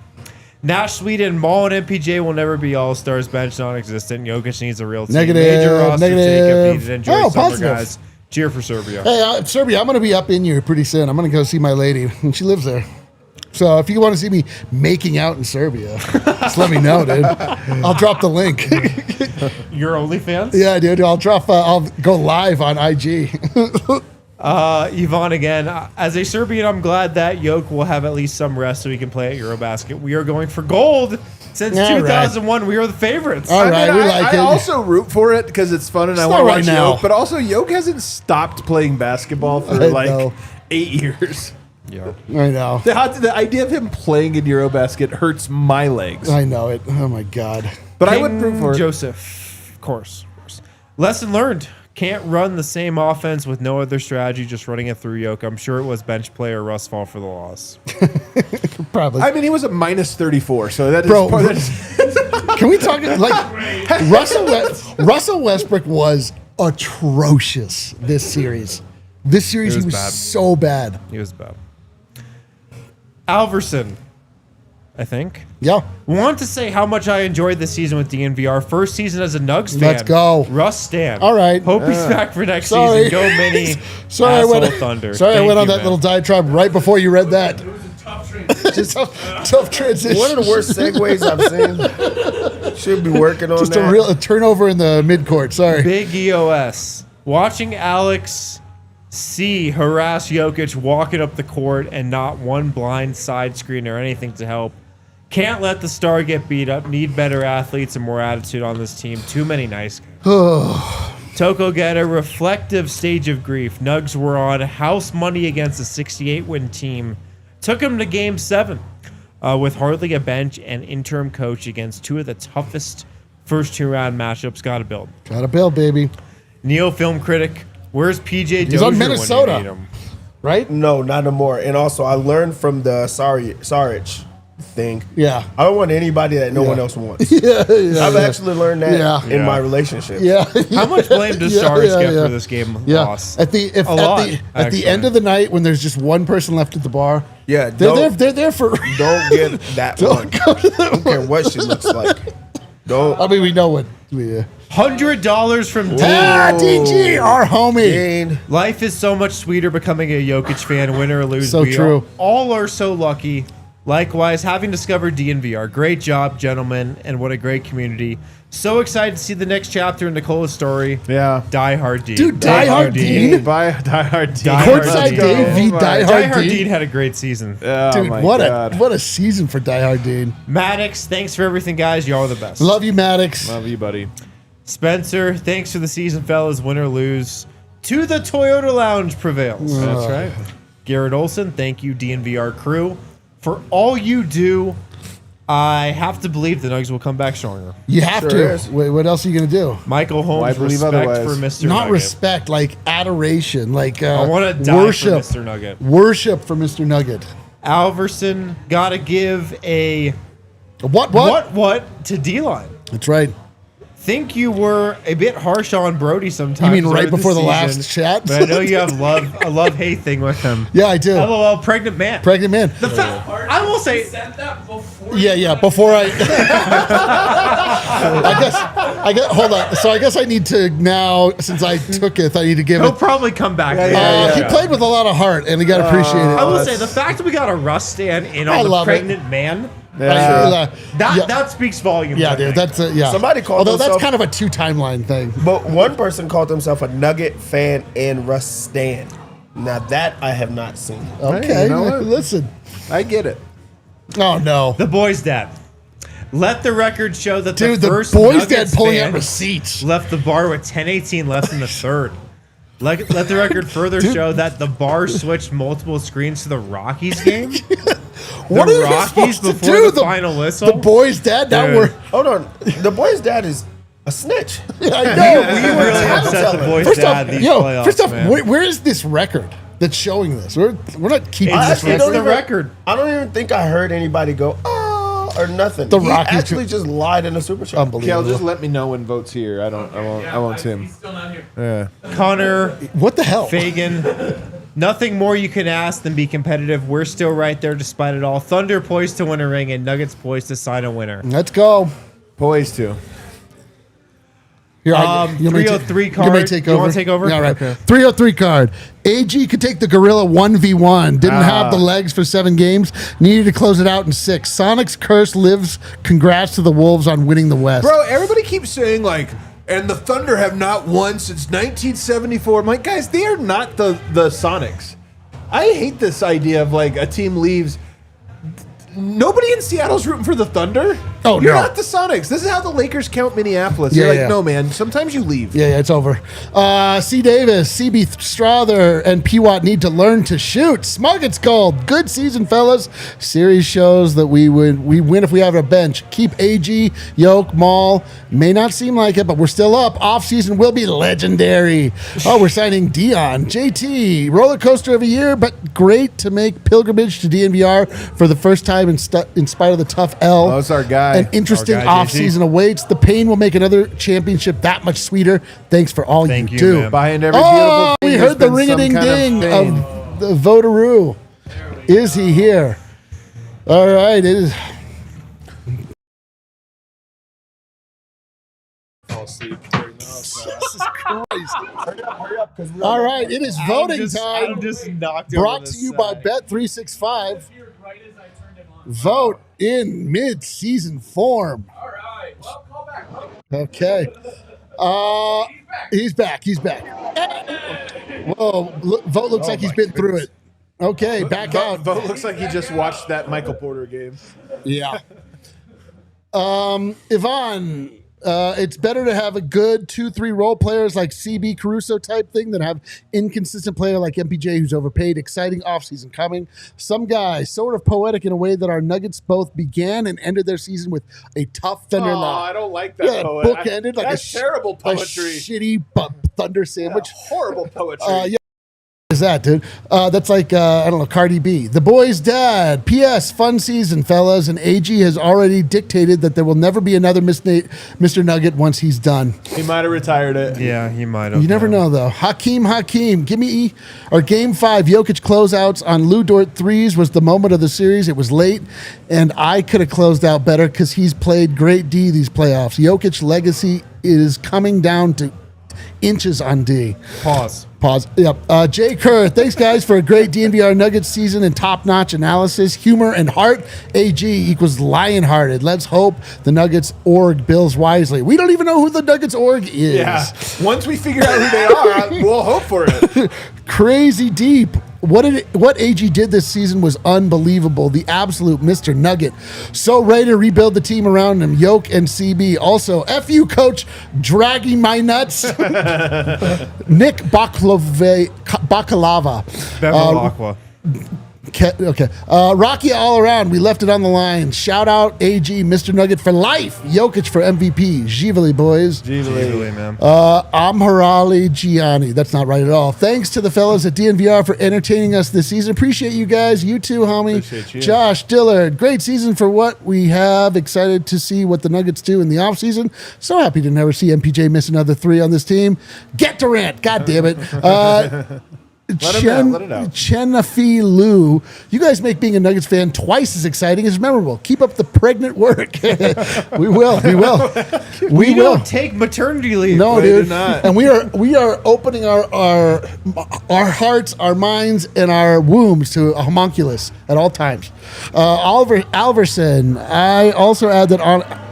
Nash, Sweden, Maul, and MPJ will never be all-stars. Bench non-existent. Jokic needs a real team. Negative, Major roster negative. take-up needed. Enjoy Oh, summer, positive. guys. Cheer for Serbia. Hey, Serbia, I'm going to be up in you pretty soon. I'm going to go see my lady, and she lives there. So if you want to see me making out in Serbia, just let me know, dude. I'll drop the link. Your OnlyFans? Yeah, dude. I'll go live on IG. Yvonne again. As a Serbian, I'm glad that Yoke will have at least some rest so he can play at Eurobasket. We are going for gold. Since All right. 2001, we are the favorites. All right, we like I it. also root for it because it's fun and I It's want to not watch right now. Yoke. But also, Yoke hasn't stopped playing basketball for I like know. 8 years. Yeah. I know. The idea of him playing in Eurobasket hurts my legs. I know it. Oh, my God. But I King would root for it. Joseph, of course. Lesson learned. Can't run the same offense with no other strategy, just running it through Yoke. I'm sure it was bench player Russ Fall for the loss. Probably. I mean, he was a minus 34, so that is Bro, part of Can we talk like Russell Westbrook was atrocious this series. This series It was he was bad. so bad. He was bad. Alverson. I think. Yeah. Want to say how much I enjoyed this season with DNVR. First season as a Nugs fan. Let's go. Russ Stan. All right. Hope he's back for next Sorry. season. Go Mini. Sorry, Asshole Thunder. Sorry, I Thank went on you, that man. little diatribe right before you read that. It was a tough transition. Just tough transition. One of the worst segues I've seen. Should be working on Just that. a turnover in the midcourt. Sorry. Big EOS. Watching Alex C harass Jokic walking up the court and not one blind side screen or anything to help. Can't let the star get beat up. Need better athletes and more attitude on this team. Too many nice guys. Toko get a reflective stage of grief. Nugs were on house money against a 68-win team. Took him to Game 7 with hardly a bench and interim coach against two of the toughest first two-round matchups. Got to build. Got a bill, baby. Neo film critic. Where's PJ Dozier He's on when you Minnesota. need him? Right? No, not anymore. And also, I learned from the Saric thing. Yeah. I don't want anybody that no one else wants. Yeah. I've actually learned that Yeah. in my relationship. Yeah. How much blame does Saric get for this game Yeah. loss? At the actually. end of the night when there's just one person left at the bar. Yeah, They're there for don't get that one. I don't care what she looks like. Don't. I mean, we know what. Yeah. $100 from Dean. DG, our homie. Dean. Life is so much sweeter becoming a Jokic fan, win or lose. So we true. All are so lucky. Likewise, having discovered DNVR. Great job, gentlemen, and what a great community. So excited to see the next chapter in Nicola's story. Yeah. Die Hard Dean. Dude, Die Hard Dean. Die Hard Dean. Die Hard Courtside Dean. Dave v. Oh Die Die Hard Hard Dean. Dean had a great season. Oh Dude, my what God. a season for Die Hard Dean. Maddox, thanks for everything, guys. Y'all are the best. Love you, Maddox. Love you, buddy. Spencer, thanks for the season, fellas. Win or lose, to the Toyota Lounge prevails. That's right. Garrett Olson, thank you, DNVR crew, for all you do. I have to believe the Nuggets will come back stronger. You have Sure to. is. Wait, what else are you gonna do? Michael Why Holmes, believe respect otherwise? for Mr. Not Nugget. respect, like adoration, like I want to die worship. for Mr. Nugget. Worship for Mr. Nugget. Alverson, gotta give a What? what to D-line. That's right. Think you were a bit harsh on Brody sometimes. You mean right during before the season, last chat? But I know you have a love-hate thing with him. Yeah, I do. LOL, pregnant man. Pregnant man. The fact, I will say, Sent that before. Yeah. Before I I guess. Hold on. So I guess I need to now, since I took it, I need to give he'll it. probably come back. He played with a lot of heart, and we got to appreciate it. I will say the fact that we got a Russ stand in I on the love it. pregnant man, Yeah. that speaks volumes. Yeah, I dude. think. That's yeah. Somebody called Although that's himself- kind of a two-timeline thing. But one person called himself a Nugget fan and Russ Stan. Now that I have not seen. Okay, you know what? listen. I get it. Oh no, the boy's dad. Let the record show that dude, the the first boys' Nuggets dad pulling fan out receipts. left the bar with 10:18 left in the third. Let the record further show that the bar switched multiple screens to the Rockies game. What the are you Rockies supposed to before do? the final whistle? The boys' dad. Now Dude. we're. Hold on. The boy's dad is a snitch. I know. we really upset the boys' First dad off, these yo, playoffs, first off, man. where is this record that's showing this? We're not keeping It's this actually it's record. the even- record. I don't even think I heard anybody go, oh, or nothing. The He Rockies actually just lied in the super chat. Kel, Unbelievable. just let me know when Vote's here. I won't see him. He's still not here. Yeah. Connor What the hell? Fagan. Nothing more you can ask than be competitive. We're still right there despite it all. Thunder poised to win a ring and Nuggets poised to sign a winner. Let's go. Poised to. Here, You 303 You card. may take You over. wanna take over? Yeah, right. Okay. 303 card. AG could take the Gorilla 1v1. Didn't have the legs for 7 games. Needed to close it out in 6. Sonic's curse lives. Congrats to the Wolves on winning the West. Bro, everybody keeps saying like, and the Thunder have not won since 1974. I'm like, guys, they are not the Sonics. I hate this idea of like a team leaves. Nobody in Seattle's rooting for the Thunder. Oh, You're no. not the Sonics. This is how the Lakers count Minneapolis. Yeah, You're like, yeah. no, man. Sometimes you leave. Yeah, it's over. C. Davis, CB Strother, and P. Watt need to learn to shoot. Smug, it's called. Good season, fellas. Series shows that we win if we have a bench. Keep AG, Yoke, Maul. May not seem like it, but we're still up. Off season will be legendary. Oh, we're signing Dion, JT, roller coaster of a year, but great to make pilgrimage to DNVR for the first time in spite of the tough L. Oh, it's our guy. An interesting Our guy, JT. offseason awaits. The pain will make another championship that much sweeter. Thanks for all Thank you you, do. man. Behind every Oh, beautiful thing, we there's heard the been some ring-a-ding-ding kind of of the Votaroo. Is he here? All right. It is. asleep. Jesus Christ. Hurry up, because All right, it is voting I'm time. just knocked Brought over to the you by side. Bet365. Right as I turned him on. Vote in mid-season form. All right. Well, call back. Okay. He's back. Whoa, Vote looks like he's been through it. Okay, back out. Vogt looks like he just watched that Michael Porter game. Yeah. Yvonne, it's better to have a good 2-3 role players like CB Caruso type thing than have inconsistent player like MPJ who's overpaid. Exciting offseason coming. Some guy, sort of poetic in a way that our Nuggets both began and ended their season with a tough Thunder loss. I don't like that Yeah, poet. bookended like That's terrible a poetry. shitty Thunder sandwich. Horrible poetry. Yeah. Is that, dude? That's like, I don't know, Cardi B. The boy's dad. P.S. Fun season, fellas. And AG has already dictated that there will never be another Mr. Nugget once he's done. He might have retired it. Yeah, he might have. You never know, though. Hakeem. Give me our Game 5 Jokic closeouts on Lou Dort threes was the moment of the series. It was late, and I could have closed out better because he's played great D these playoffs. Jokic legacy is coming down to inches on D. Pause. Yep. Jay Kerr, thanks guys for a great DNVR Nuggets season and top-notch analysis, humor, and heart. AG equals lion-hearted. Let's hope the Nuggets org bills wisely. We don't even know who the Nuggets org is. Yeah. Once we figure out who they are, we'll hope for it. Crazy deep. What AG did this season was unbelievable. The absolute Mr. Nugget. So ready to rebuild the team around him. Yoke and CB. Also, F you, coach, dragging my nuts. Nick Bakalava. Bevilacqua. Okay. Rocky all around. We left it on the line. Shout out AG, Mr. Nugget for life. Jokic for MVP. Givali, boys. Givali, man. Amharali Gianni. That's not right at all. Thanks to the fellas at DNVR for entertaining us this season. Appreciate you guys. You too, homie. Appreciate you. Josh Dillard. Great season for what we have. Excited to see what the Nuggets do in the offseason. So happy to never see MPJ miss another 3 on this team. Get Durant. God damn it. Let it out. Chenafi Lou, you guys make being a Nuggets fan twice as exciting as memorable. Keep up the pregnant work. We will. We don't take maternity leave. No, We do dude. not. And we are opening our hearts, our minds, and our wombs to a homunculus at all times. Oliver Alverson. I also add that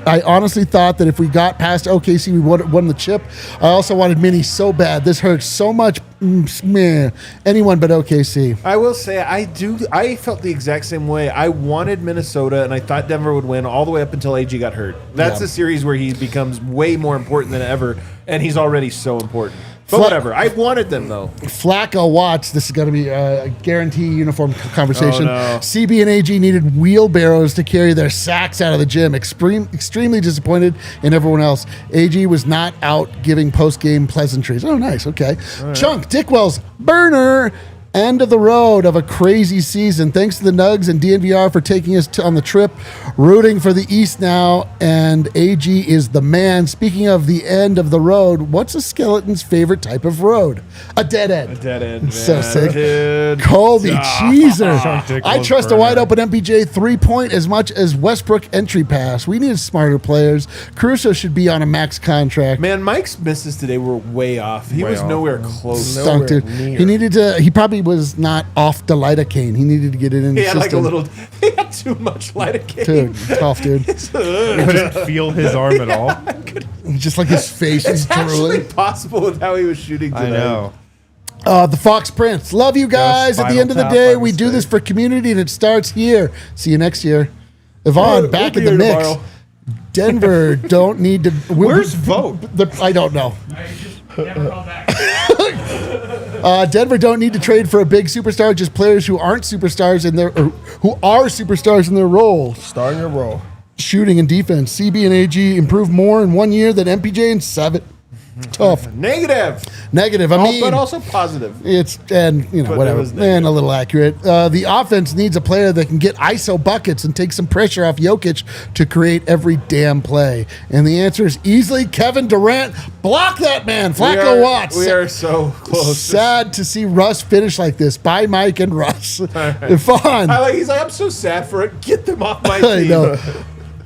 I honestly thought that if we got past OKC, we would have won the chip. I also wanted Minnie so bad. This hurts so much. Meh. Anyone but OKC. I will say I felt the exact same way. I wanted Minnesota, and I thought Denver would win all the way up until AG got hurt. That's a series where he becomes way more important than ever, and he's already so important. But whatever. I wanted them, though. Flacco Watts. This is going to be a guarantee uniform conversation. Oh, no. CB and AG needed wheelbarrows to carry their sacks out of the gym. Extremely disappointed in everyone else. AG was not out giving post-game pleasantries. Oh, nice. Okay. Right. Chunk Dickwell's burner. End of the road of a crazy season. Thanks to the Nugs and DNVR for taking us on the trip. Rooting for the East now, and AG is the man. Speaking of the end of the road, what's a skeleton's favorite type of road? A dead end. A dead end, man. So sick. Dude. Colby Cheeser. I trust a burner. wide open MPJ 3-point as much as Westbrook entry pass. We need smarter players. Caruso should be on a max contract. Man, Mike's misses today were way off. He was nowhere close. Stunk, dude. near. He needed to. He probably was not off the lidocaine. He needed to get it in the He had system. he had too much lidocaine. Dude, tough, dude. Couldn't feel his arm at all. Just like his face is It's actually drooling. possible with how he was shooting today. I know. The Fox Prince. Love you guys. At the end of the Spinal day, Tap by we do mistake. this for community, and it starts here. See you next year. Yvonne, We'll back be in the here mix. tomorrow. Denver don't need to. Where's Vogt? I don't know. I just never called back. Denver don't need to trade for a big superstar. Just players who aren't superstars in their, or who are superstars in their role. Start in your role. Shooting and defense. CB and AG improved more in 1 year than MPJ in 7. Tough. Negative. Negative. I mean, But also positive. it's, and you know, But it whatever, was negative. and a little accurate. The offense needs a player that can get ISO buckets and take some pressure off Jokic to create every damn play. And the answer is easily Kevin Durant. Block that man, Flacco Watts. We are so close. Sad to see Russ finish like this. Bye, Mike and Russ. Fun. He's like, I'm so sad for it. Get them off my I team. know.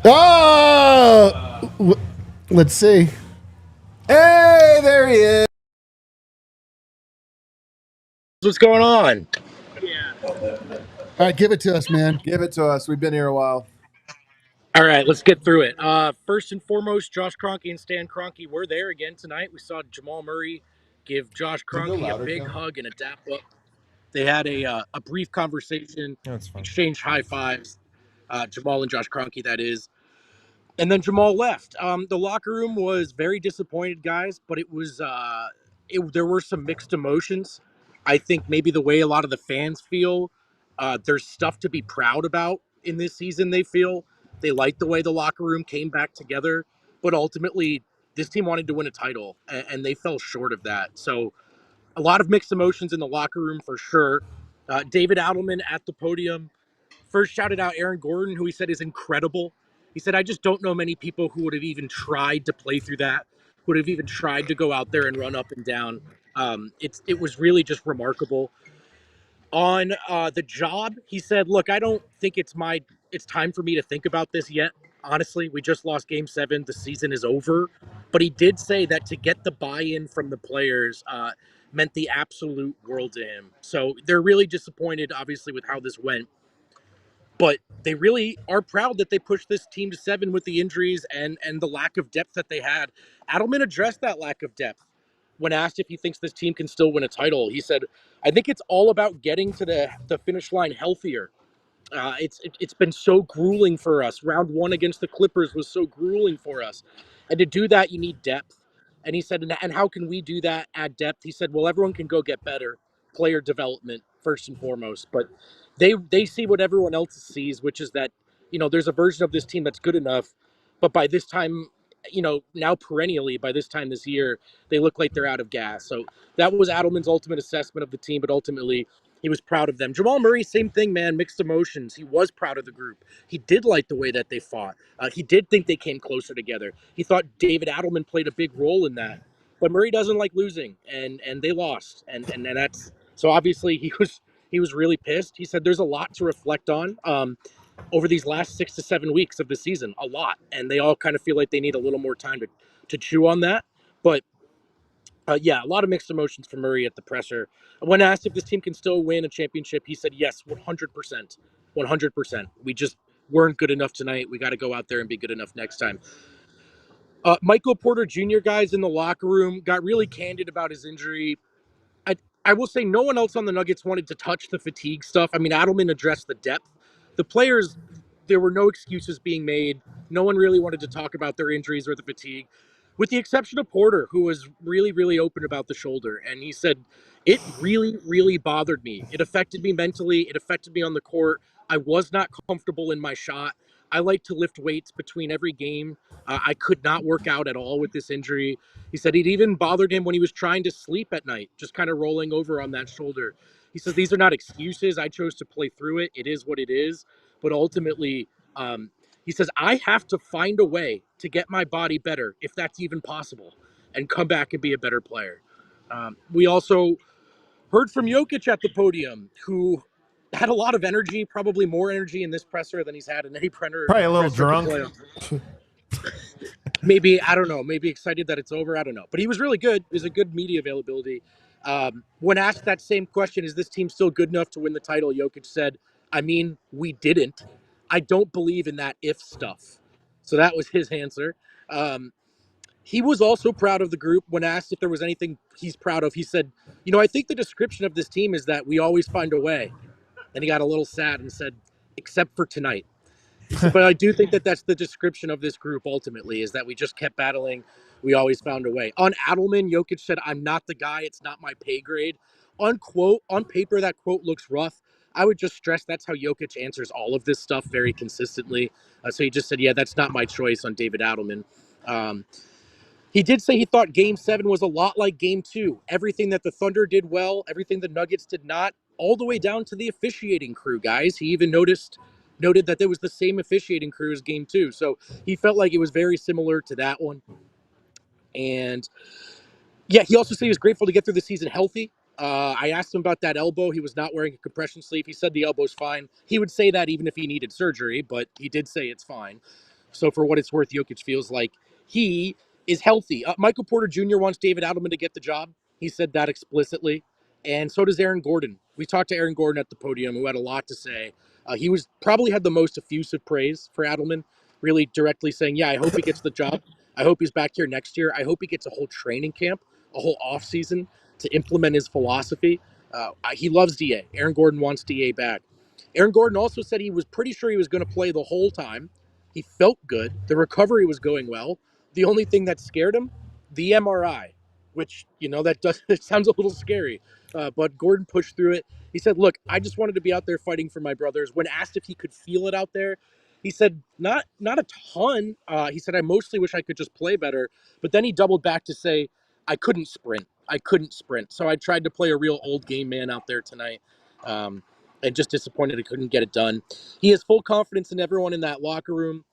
Oh, let's see. Hey, there he is. What's going on? All right, give it to us, man. Give it to us. We've been here a while. All right, let's get through it. First and foremost, Josh Kroenke and Stan Kroenke were there again tonight. We saw Jamal Murray give Josh Can you go Kroenke a louder, big Kel? hug and a dap up. They had a brief conversation, That's fine. exchanged high fives. Jamal and Josh Kroenke, that is. And then Jamal left. The locker room was very disappointed, guys, but there were some mixed emotions. I think maybe the way a lot of the fans feel, there's stuff to be proud about in this season. They like the way the locker room came back together, but ultimately this team wanted to win a title, and they fell short of that. So a lot of mixed emotions in the locker room for sure. David Adelman at the podium first shouted out Aaron Gordon, who he said is incredible. He said, I just don't know many people who would have even tried to play through that, would have even tried to go out there and run up and down. It was really just remarkable. On the job, he said, look, I don't think it's time for me to think about this yet. Honestly, we just lost game 7. The season is over. But he did say that to get the buy-in from the players meant the absolute world to him. So they're really disappointed, obviously, with how this went. But they really are proud that they pushed this team to 7 with the injuries and the lack of depth that they had. Adelman addressed that lack of depth when asked if he thinks this team can still win a title. He said, I think it's all about getting to the finish line healthier. It's been so grueling for us. Round 1 against the Clippers was so grueling for us. And to do that, you need depth. And he said, and how can we do that, add depth? He said, well, everyone can go get better. Player development, first and foremost. But they see what everyone else sees, which is that, there's a version of this team that's good enough. But by this time, now perennially, by this time this year, they look like they're out of gas. So that was Adelman's ultimate assessment of the team, but ultimately he was proud of them. Jamal Murray, same thing, man, mixed emotions. He was proud of the group. He did like the way that they fought. He did think they came closer together. He thought David Adelman played a big role in that. But Murray doesn't like losing, and they lost. And that's so obviously he was really pissed. He said there's a lot to reflect on. Over these last 6 to 7 weeks of the season, a lot, and they all kind of feel like they need a little more time to chew on that. But yeah, a lot of mixed emotions for Murray at the presser. When asked if this team can still win a championship, he said yes, 100%, 100%. We just weren't good enough tonight. We got to go out there and be good enough next time. Michael Porter Jr. guys in the locker room got really candid about his injury. I will say no one else on the Nuggets wanted to touch the fatigue stuff. I mean, Adelman addressed the depth. The players, there were no excuses being made. No one really wanted to talk about their injuries or the fatigue, with the exception of Porter, who was really, really open about the shoulder. And he said, it really, really bothered me. It affected me mentally. It affected me on the court. I was not comfortable in my shot. I like to lift weights between every game. I could not work out at all with this injury. He said it even bothered him when he was trying to sleep at night, just kind of rolling over on that shoulder. He says, these are not excuses. I chose to play through it. It is what it is. But ultimately, he says, I have to find a way to get my body better, if that's even possible, and come back and be a better player. We also heard from Jokic at the podium, who had a lot of energy, probably more energy in this presser than he's had in any presser. Probably a little presser drunk. Maybe, I don't know, maybe excited that it's over. I don't know. But he was really good. It was a good media availability. When asked that same question, is this team still good enough to win the title? Jokic said, I mean, we didn't. I don't believe in that if stuff. So that was his answer. He was also proud of the group. When asked if there was anything he's proud of, he said, I think the description of this team is that we always find a way. Then he got a little sad and said, except for tonight. He said, but I do think that that's the description of this group ultimately, is that we just kept battling. We always found a way. On Adelman, Jokic said, I'm not the guy. It's not my pay grade. On paper, that quote looks rough. I would just stress that's how Jokic answers all of this stuff very consistently. So he just said, yeah, that's not my choice on David Adelman. He did say he thought Game 7 was a lot like Game 2. Everything that the Thunder did well, everything the Nuggets did not, all the way down to the officiating crew, guys. He even noted that there was the same officiating crew as Game 2. So he felt like it was very similar to that one. And yeah, he also said he was grateful to get through the season healthy. I asked him about that elbow. He was not wearing a compression sleeve. He said the elbow's fine. He would say that even if he needed surgery, but he did say it's fine. So for what it's worth, Jokic feels like he is healthy. Michael Porter Jr. wants David Adelman to get the job. He said that explicitly. And so does Aaron Gordon. We talked to Aaron Gordon at the podium, who had a lot to say. He was probably had the most effusive praise for Adelman, really directly saying, yeah, I hope he gets the job. I hope he's back here next year. I hope he gets a whole training camp, a whole offseason to implement his philosophy. He loves DA. Aaron Gordon wants DA back. Aaron Gordon also said he was pretty sure he was going to play the whole time. He felt good. The recovery was going well. The only thing that scared him, the MRI, which, it sounds a little scary. But Gordon pushed through it. He said, look, I just wanted to be out there fighting for my brothers. When asked if he could feel it out there, he said, not a ton. He said, I mostly wish I could just play better. But then he doubled back to say, I couldn't sprint. So I tried to play a real old game man out there tonight. And just disappointed I couldn't get it done. He has full confidence in everyone in that locker room.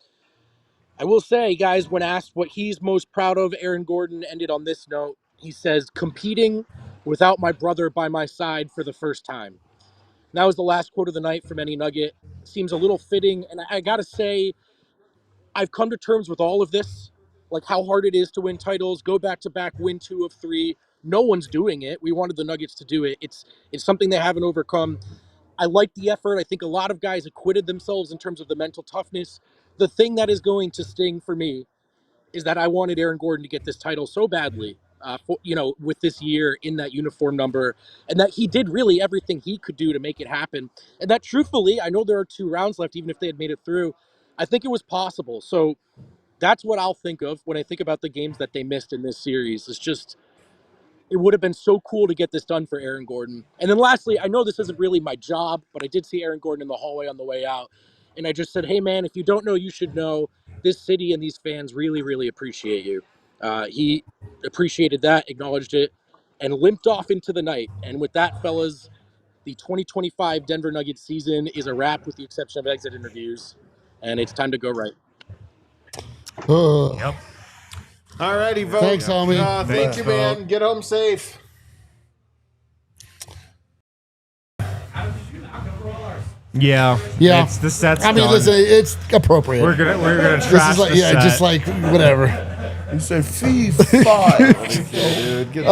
I will say, guys, when asked what he's most proud of, Aaron Gordon ended on this note. He says, competing without my brother by my side for the first time. And that was the last quote of the night from any Nugget. Seems a little fitting. And I got to say, I've come to terms with all of this, like how hard it is to win titles, go back-to-back, win 2 of 3. No one's doing it. We wanted the Nuggets to do it. It's something they haven't overcome. I like the effort. I think a lot of guys acquitted themselves in terms of the mental toughness. The thing that is going to sting for me is that I wanted Aaron Gordon to get this title so badly, with this year in that uniform number, and that he did really everything he could do to make it happen. And that, truthfully, I know there are 2 rounds left, even if they had made it through. I think it was possible. So that's what I'll think of when I think about the games that they missed in this series. It's just, it would have been so cool to get this done for Aaron Gordon. And then lastly, I know this isn't really my job, but I did see Aaron Gordon in the hallway on the way out. And I just said, hey, man, if you don't know, you should know. This city and these fans really, really appreciate you. He appreciated that, acknowledged it, and limped off into the night. And with that, fellas, the 2025 Denver Nuggets season is a wrap with the exception of exit interviews. And it's time to go right. Yep. All righty, Vogt. Thanks, homie. Thank you, man. Get home safe. Yeah. It's the set's I mean, done. listen, it's appropriate. We're gonna This trash is like, the set. just like whatever. You said fee 5. Dude, get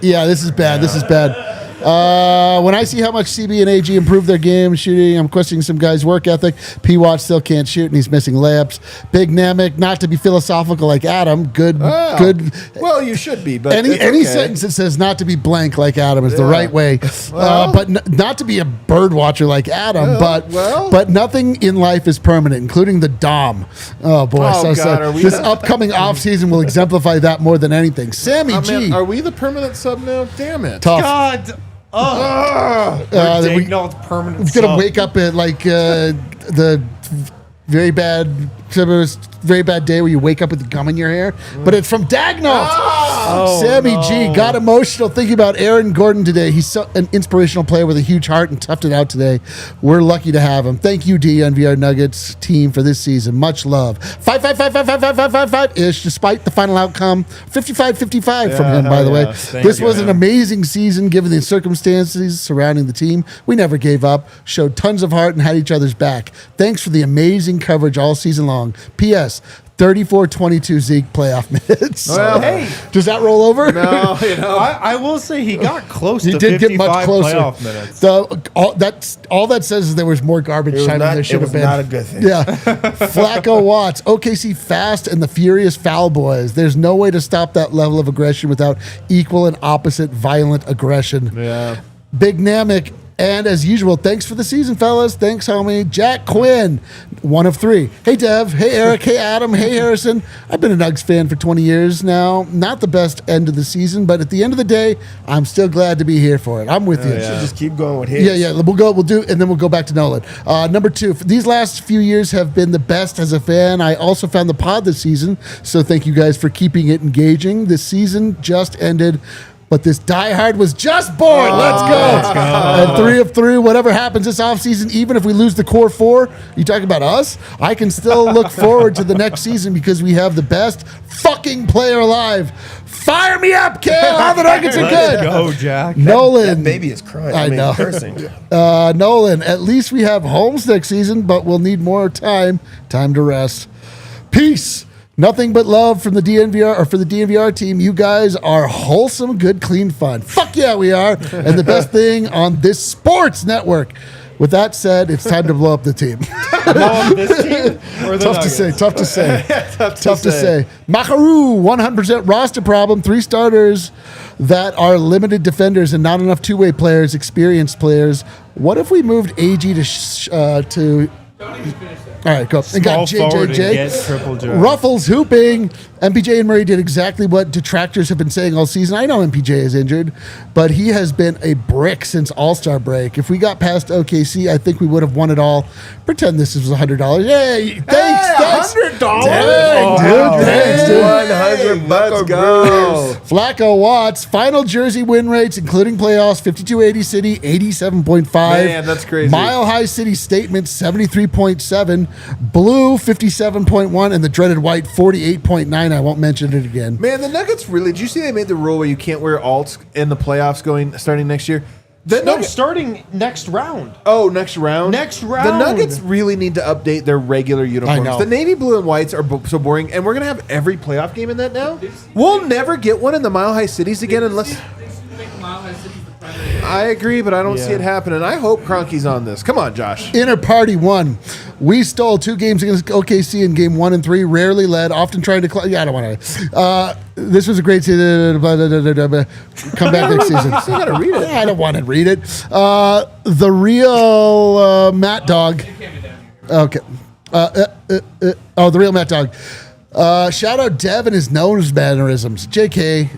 Yeah, this is bad. This is bad. When I see how much CB and AG improved their game shooting, I'm questioning some guys' work ethic. P-Watch still can't shoot, and he's missing layups. Big Namek, not to be philosophical like Adam. Good. Well, you should be, but Any it's okay. sentence that says not to be blank like Adam is the right way. Well. But not to be a bird watcher like Adam. But nothing in life is permanent, including the Dom. Oh, boy. Oh, God, are we this the- upcoming offseason will exemplify that more than anything. Sammy G. Man, are we the permanent sub now? Damn it. Tough. God. We're permanent. gonna wake up at like the very bad day where you wake up with gum in your hair, but it's from Dagnall. Sammy G got emotional thinking about Aaron Gordon today. He's an inspirational player with a huge heart and toughed it out today. We're lucky to have him. Thank you, DNVR Nuggets team, for this season. Much love. 5-5-5-5-5-5-5-5-ish, despite the final outcome. 55-55 from him, by the way. This was an amazing season given the circumstances surrounding the team. We never gave up, showed tons of heart, and had each other's back. Thanks for the amazing coverage all season long. P.S. 34-22 Zeke playoff minutes. Well, hey. Does that roll over? No, I will say he got close He to did 55 get much closer. playoff minutes. All that says is there was more garbage time than there should have been. Not a good thing. Yeah. Flacco Watts, OKC fast and the furious foul boys. There's no way to stop that level of aggression without equal and opposite violent aggression. Yeah. Big Namek. And as usual, thanks for the season, fellas. Thanks, homie. Jack Quinn, 1 of 3. Hey, Dev. Hey, Eric. Hey, Adam. Hey, Harrison. I've been a Nugs fan for 20 years now. Not the best end of the season, but at the end of the day, I'm still glad to be here for it. I'm with you. Should just keep going with his. Yeah. We'll do, and then we'll go back to Nolan. Number 2, these last few years have been the best as a fan. I also found the pod this season, so thank you guys for keeping it engaging. This season just ended, but this diehard was just born. Let's go. And 3 of 3, whatever happens this offseason, even if we lose the core 4, you talking about us? I can still look forward to the next season because we have the best fucking player alive. Fire me up, Kale. All the Nuggets are good. Go, Jack. Nolan. That baby is crying. I know. Cursing. Nolan, at least we have Holmes next season, but we'll need more time to rest. Peace. Nothing but love from the DNVR or for the DNVR team. You guys are wholesome, good, clean fun. Fuck yeah, we are. And the best thing on this sports network. With that said, it's time to blow up the team. Blow up this team or the Tough to say. Nuggets? Tough to say. Tough to say. Makaru, 100% roster problem. 3 starters that are limited defenders and not enough two-way players, experienced players. What if we moved AG to all right, go. And got Small forward and get JJJ. triple J. Ruffles hooping. MPJ and Murray did exactly what detractors have been saying all season. I know MPJ is injured, but he has been a brick since All-Star break. If we got past OKC, I think we would have won it all. Pretend this was $100. Yay! Thanks. $100. Dang, dude. Thanks, dude. 100 bucks, Let's go. Flacco Watts, final jersey win rates, including playoffs, 52-80 City, 87.5. Man, that's crazy. Mile High City Statement, 73.7. Blue, 57.1. And the dreaded white, 48.9. I won't mention it again. Man, the Nuggets really. Did you see they made the rule where you can't wear alts in the playoffs starting next year? The No, Nuggets. starting next round. Oh, next round. Next The round. Nuggets really need to update their regular uniforms. know. The navy blue and whites are so boring, and we're gonna have every playoff game in that now. We'll never get one in the Mile High Cities again unless. They should make Mile High City the primary. I agree, but I don't see it happening. I hope Kroenke's on this. Come on, Josh. Inner Party 1. We stole 2 games against OKC in game 1 and 3. Rarely led, often trying to. I don't want to. This was a great season. Come back next season. You gotta read it. I don't want to read it. The real Matt Dog. Okay. The real Matt Dog. Shout out Dev and his nose mannerisms. JK,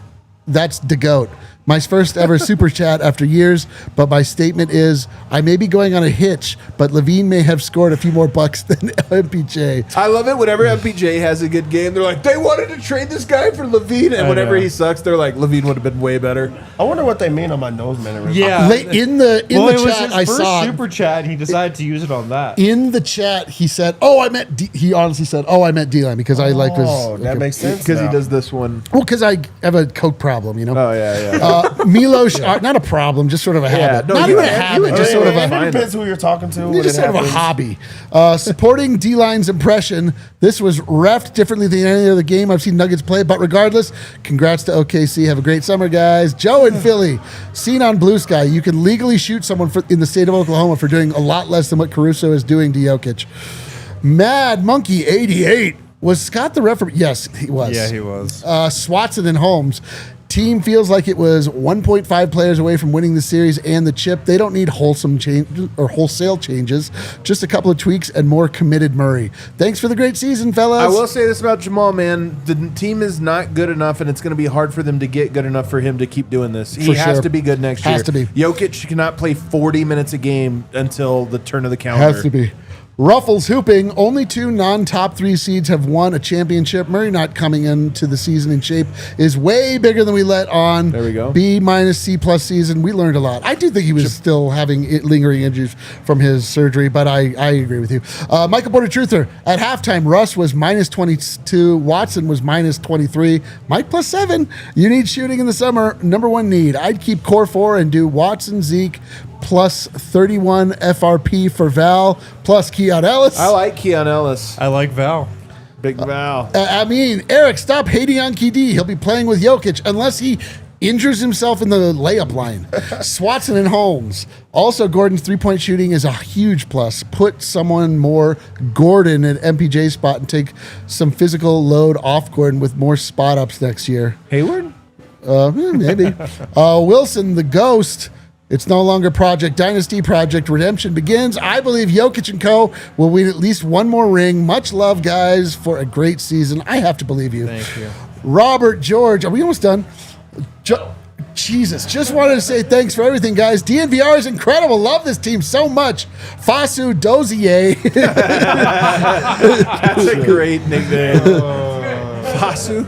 that's the GOAT. My first ever super chat after years, but my statement is I may be going on a hitch, but Levine may have scored a few more bucks than MPJ. I love it. Whenever MPJ has a good game, they're like, they wanted to trade this guy for Levine, and whenever know. he sucks, they're like, Levine would have been way better. I wonder what they mean on my nose mannerism. Yeah. In the well, it was chat, his I first saw super chat, and he decided to use it on that. in the chat he said, "Oh, I meant." He honestly said, "Oh, I meant D-line," because I like his. Oh, that makes sense. Because he now. does this one. Well, because I have a coke problem, you know. Oh, yeah. Milos, not a problem, just sort of a habit. no, Not you even a had- habit, you just had- sort of you a. had- It depends who you're talking to. when Just it sort of a happens. hobby. Supporting D-line's impression. This was reffed differently than any other game I've seen Nuggets play, but regardless, congrats to OKC. Have a great summer, guys. Joe in Philly, seen on Blue Sky. You can legally shoot someone in the state of Oklahoma for doing a lot less than what Caruso is doing to Jokic. Mad Monkey 88. Was Scott the referee? Yes, he was. Yeah, he was. Swatson and Holmes. Team feels like it was 1.5 players away from winning the series and the chip. They don't need wholesome change or wholesale changes, just a couple of tweaks and more committed Murray. Thanks for the great season, fellas. I will say this about Jamal, man. The team is not good enough, and it's going to be hard for them to get good enough for him to keep doing this. He For has sure. to be good next year. Has to be. Jokic cannot play 40 minutes a game until the turn of the calendar. Has to be. Ruffles hooping. Only 2 non-top 3 seeds have won a championship. Murray not coming into the season in shape is way bigger than we let on. There we go. B- C+ season. We learned a lot. I do think he was still having lingering injuries from his surgery, but I agree with you. Michael Porter Truther. At halftime, Russ was minus 22. Watson was minus 23. Mike plus 7. You need shooting in the summer. Number 1 need. I'd keep core 4 and do Watson, Zeke, plus 31 FRP for Val, plus Keon Ellis. I like Keon Ellis. I like Val. Big Val. I mean, Eric, stop hating on KD. He'll be playing with Jokic unless he injures himself in the layup line. Swatson and Holmes. Also, Gordon's three-point shooting is a huge plus. Put someone more Gordon at MPJ spot and take some physical load off Gordon with more spot ups next year. Hayward? Maybe. Wilson, the ghost. It's no longer Project Dynasty. Project Redemption begins. I believe Jokic and co. will win at least one more ring. Much love, guys, for a great season. I have to believe you. Thank you. Robert George. Are we almost done? Jesus. Just wanted to say thanks for everything, guys. DNVR is incredible. Love this team so much. Fasu Dozier. That's a great nickname. Fasu?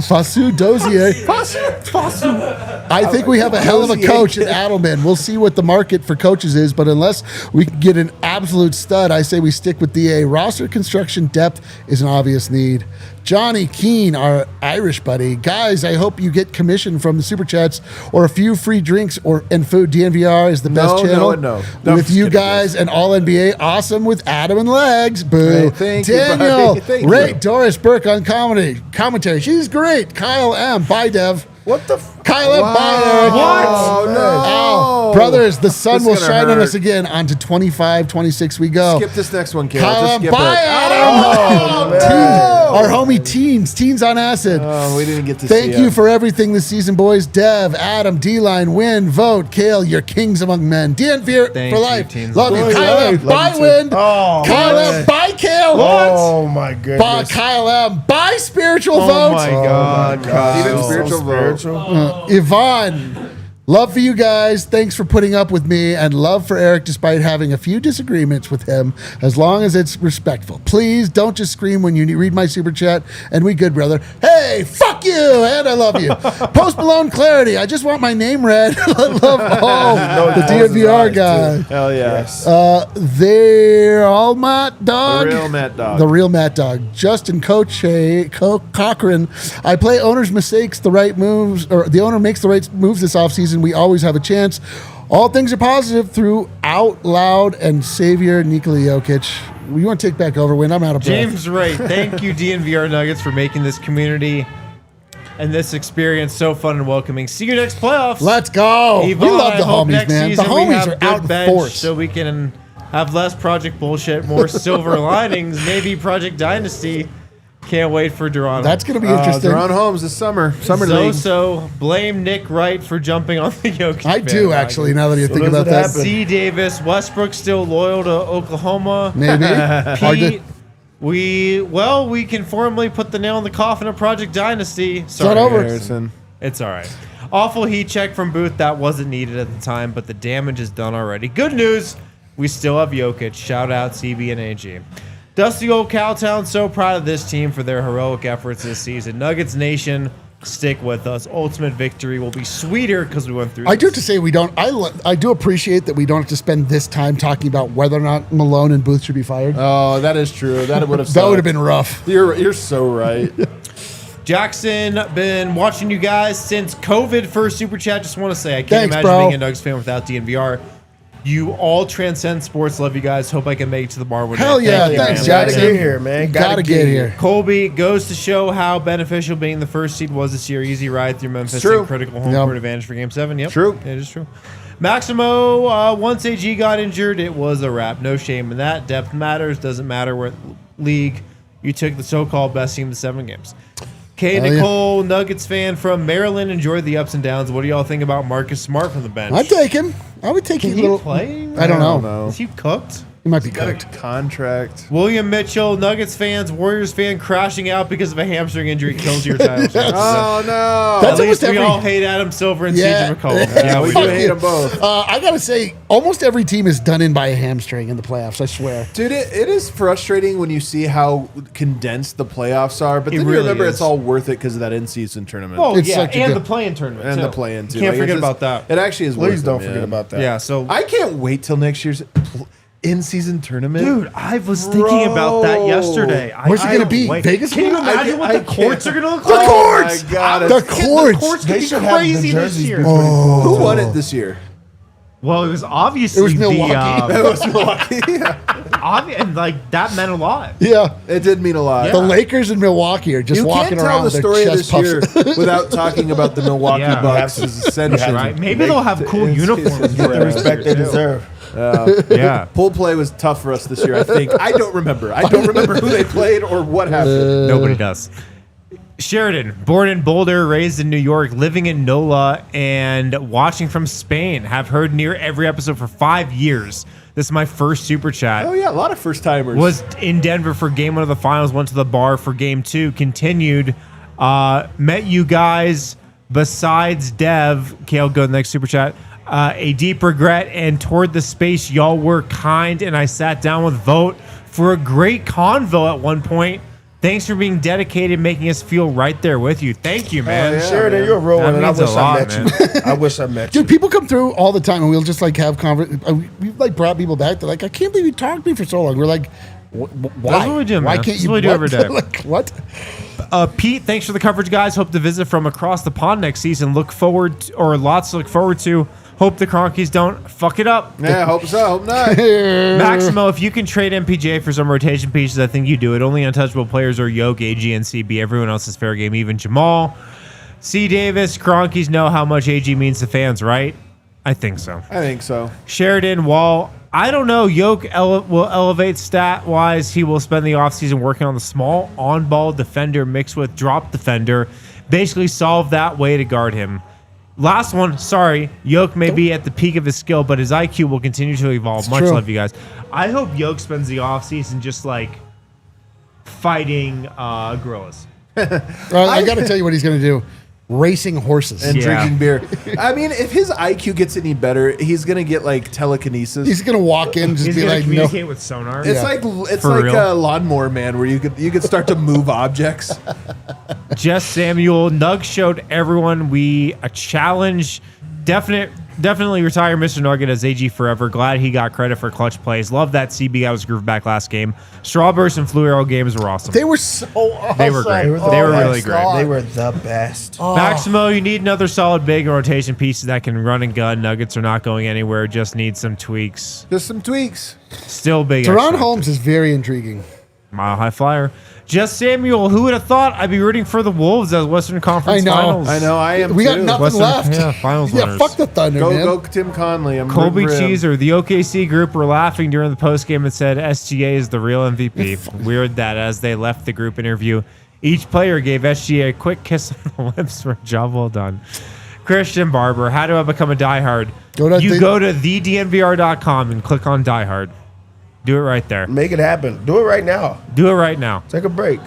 Fasu Dozier. Fasu. I think we have a hell of a coach at Adelman. We'll see what the market for coaches is, but unless we can get an absolute stud, I say we stick with DA. Roster construction depth is an obvious need. Johnny Keene, our Irish buddy. Guys, I hope you get commission from the Super Chats or a few free drinks and food. DNVR is the best channel. No. With you guys and all NBA. Awesome with Adam and Legs. Boo. Hey, thank you, Daniel, buddy. Thank Ray, you. Doris Burke on commentary. She's great. Kyle M. Bye, Dev. What the? Kyle M. Bye, Eric. Oh, no. Oh, brothers, the sun This will is gonna shine on hurt. us again. On to 25, 26 we go. Skip this next one, Kale. Kyle Just M. skip Bye, it. Adam. Our homie Teens on acid. Oh, we didn't get to Thank see you him. for everything this season, boys. Dev, Adam, D-Line, Win, Vote, Kale, you're kings among men. DNVR Thank for you, life. teens. Love you. Boy, Kyle M. love Bye, you too. Win. Oh, Kyle man. M. Bye, Kale. Oh my Bye, goodness. Kyle M. Bye, Spiritual Oh Vote. my God, Even Kyle. spiritual vote. Yvonne, love for you guys. Thanks for putting up with me, and love for Eric despite having a few disagreements with him, as long as it's respectful. Please don't just scream when you read my super chat, and we good, brother. Hey, fuck you, and I love you. Post Malone Clarity, I just want my name read. I love all the DNVR guys. Hell yeah. They're all Matt Dog. The real Matt Dog. The real Matt Dog. Justin Cochran. I play owner's mistakes, the right moves, or the owner makes the right moves this offseason. We always have a chance. All things are positive through Out Loud and Savior Nikola Jokic. You want to take back over, Win? I'm out of breath. James Wright, thank you, DNVR Nuggets, for making this community and this experience so fun and welcoming. See you next playoffs. Let's go. Yvonne, we love I the hope homies, next man. The season we homies have are good out in bench force. so we can have less Project Bullshit, more Silver Linings, maybe Project Dynasty. Can't wait for Duran. That's going to be interesting. They're on homes this summer. Summer league. So blame Nick Wright for jumping on the Jokic. I do, actually, now that you think does about it that. happen? C. Davis, Westbrook still loyal to Oklahoma. Maybe. Hard to- Pete, we can formally put the nail in the coffin of Project Dynasty. not Sorry, over. Harrison. It's all right. Awful heat check from Booth. That wasn't needed at the time, but the damage is done already. Good news. We still have Jokic. Shout out CB and AG. Dusty Old Cowtown, so proud of this team for their heroic efforts this season. Nuggets Nation, stick with us. Ultimate victory will be sweeter because we went through I do have this. to say we don't. I do appreciate that we don't have to spend this time talking about whether or not Malone and Booth should be fired. Oh, that is true. That would have. That would have been rough. You're so right. Jackson, been watching you guys since COVID first super chat. Just want to say I can't Thanks, imagine bro. being a Nuggets fan without DNVR. You all transcend sports. Love you guys. Hope I can make it to the bar one day. Hell yeah, Thank you, thanks, man. Gotta Jackson. get here, man. Gotta get here. Colby goes to show how beneficial being the first seed was this year. Easy ride through Memphis true. and critical home Yep. court advantage for Game 7. Yep. True. It is true. Maximo, once AG got injured, it was a wrap. No shame in that. Depth matters. Doesn't matter what league you took the so-called best team to 7 games. K. Hell yeah. Nicole, Nuggets fan from Maryland, enjoyed the ups and downs. What do y'all think about Marcus Smart from the bench? I'd take him. I would take Can him a he little. play? I don't know. know. Is he cooked? He might be Got cooked. a contract. William Mitchell, Nuggets fans, Warriors fan, crashing out because of a hamstring injury kills your title chances. Oh no. That's At least almost we every- all hate Adam Silver and Yeah. CJ McCollum. Yeah, we we Fuck do do. hate you. them both. I gotta say, almost every team is done in by a hamstring in the playoffs. I swear. Dude, it is frustrating when you see how condensed the playoffs are, but It then really you remember is. it's all worth it because of that in-season tournament. Oh, It's yeah, such a and good- the play-in tournament. and too. the play-in too. Can't Like, forget it's about just- that. It actually is Please worth don't it, forget man. about that. Yeah, so... I can't wait till next year's in-season tournament. Dude, I was thinking about that Bro. yesterday. Where's it I gonna don't be? wait. Vegas Can you again? imagine what I the courts can't. are going to look The like? courts! my God, The it's- courts! The courts They could be should have the crazy this jerseys year. be pretty cool. Who won it this year? Well, it was obviously It was Milwaukee. It was Milwaukee. Yeah. and like that meant a lot. Yeah. It did mean a lot. The Lakers and Milwaukee are just You walking can't tell around the with story their of chest this year puffs. without talking about the Milwaukee Yeah. Bucks as essential. Right? Maybe they'll have cool uniforms. Get the respect they deserve. Yeah. Pool play was tough for us this year, I think. I don't remember. I don't remember who they played or what happened. Nobody does. Sheridan, born in Boulder, raised in New York, living in NOLA, and watching from Spain. Have heard near every episode for 5 years. This is my first super chat. Oh, yeah, a lot of first-timers. Was in Denver for game 1 of the finals, went to the bar for game 2, continued, met you guys besides Dev, Kale, go to the next super chat, a deep regret, and toward the space, y'all were kind, and I sat down with Vogt for a great convo at one point. Thanks for being dedicated, making us feel right there with you. Thank you, man. yeah. Sheridan, you're a real That one, and I means a wish lot, I met you. I wish I met you. Dude, people come through all the time, and we'll just like have we've like brought people back. They're like, I can't believe you talked to me for so long. We're like, Why? That's what we do, man. Why can't That's you? what we do every day. Like, what? Pete, thanks for the coverage, guys. Hope to visit from across the pond next season. Lots to look forward to. Hope the Cronkies don't fuck it up. Yeah, hope so. Hope not. Maximo, if you can trade MPJ for some rotation pieces, I think you do it. Only untouchable players are Yoke, AG, and CB. Everyone else is fair game, even Jamal. C. Davis, Cronkies know how much AG means to fans, right? I think so. I think so. Sheridan, Wall. I don't know. Yoke will elevate stat-wise. He will spend the offseason working on the small on-ball defender mixed with drop defender. Basically solve that way to guard him. Last one. Sorry. Yoke may be at the peak of his skill, but his IQ will continue to evolve. Much love, you guys. I hope Yoke spends the offseason just like fighting gorillas. I got to tell you what he's going to do. Racing horses. And drinking beer. I mean, if his IQ gets any better, he's gonna get like telekinesis. He's going to walk in and just He's be going to like, communicate no. with sonar. It's like a Lawnmower Man, where you could start to move objects. Jess Samuel, Nug showed everyone a challenge. Definitely retire Mr. Nugget as AG forever. Glad he got credit for clutch plays. Love that CB guy was grooved back last game. Strawburst and Flu Arrow games were awesome. They were so awesome. They were great. They were really great. They were the best. Maximo, you need another solid big rotation piece that can run and gun. Nuggets are not going anywhere. Just need some tweaks. Just some tweaks. Still big. Teron Holmes is very intriguing. Mile high flyer. Jess Samuel, who would have thought I'd be rooting for the Wolves as Western Conference Finals? I know. I am. We got too. nothing left. Yeah, finals Yeah, winners. fuck the Thunder, man. Go Tim Conley. I'm Colby rooting for him. Cheeser, the OKC group were laughing during the postgame and said SGA is the real MVP. Weird that as they left the group interview, each player gave SGA a quick kiss on the lips for a job well done. Christian Barber, how do I become a diehard? Go to thednvr.com and click on diehard. Do it right there. Make it happen. Do it right now. Do it right now. Take a break.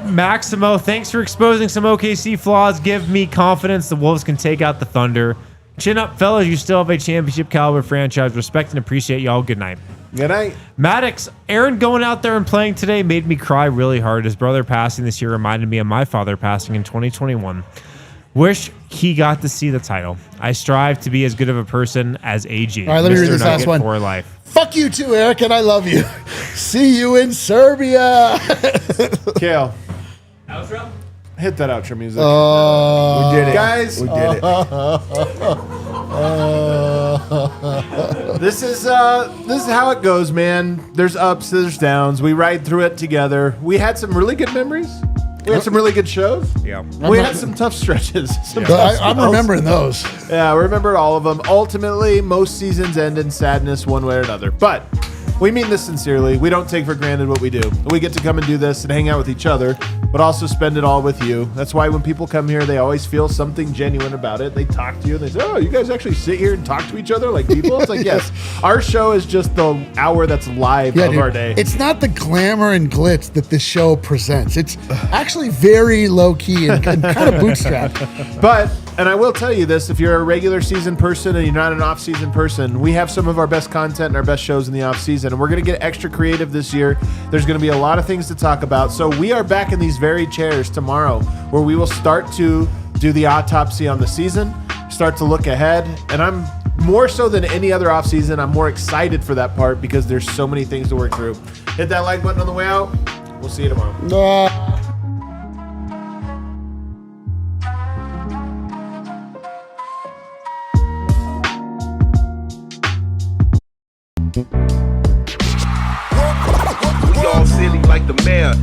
Maximo, thanks for exposing some OKC flaws. Give me confidence the Wolves can take out the Thunder. Chin up, fellas. You still have a championship caliber franchise. Respect and appreciate y'all. Good night. Good night. Maddox, Aaron going out there and playing today made me cry really hard. His brother passing this year reminded me of my father passing in 2021. Wish he got to see the title. I strive to be as good of a person as AG. All right, let me read this Nugget last one. For life. Fuck you too, Eric, and I love you. See you in Serbia. Kale. Outro? Hit that outro music. We did it. Guys. We did it. This is how it goes, man. There's ups, there's downs. We ride through it together. We had some really good memories. We had some really good shows. Yeah. We had some tough stretches. I'm remembering those. Yeah, we remember all of them. Ultimately, most seasons end in sadness one way or another. But we mean this sincerely. We don't take for granted what we do. We get to come and do this and hang out with each other, but also spend it all with you. That's why when people come here, they always feel something genuine about it. They talk to you and they say, oh, you guys actually sit here and talk to each other like people? It's like, yes, our show is just the hour that's live of our day. It's not the glamour and glitz that this show presents. It's actually very low-key and kind of bootstrapped. But, and I will tell you this, if you're a regular season person and you're not an off-season person, we have some of our best content and our best shows in the off-season, and we're going to get extra creative this year. There's going to be a lot of things to talk about. So we are back in these very chairs tomorrow where we will start to do the autopsy on the season, start to look ahead, and I'm more so than any other off-season, I'm more excited for that part because there's so many things to work through. Hit that like button on the way out. We'll see you tomorrow. We all silly like the mayor.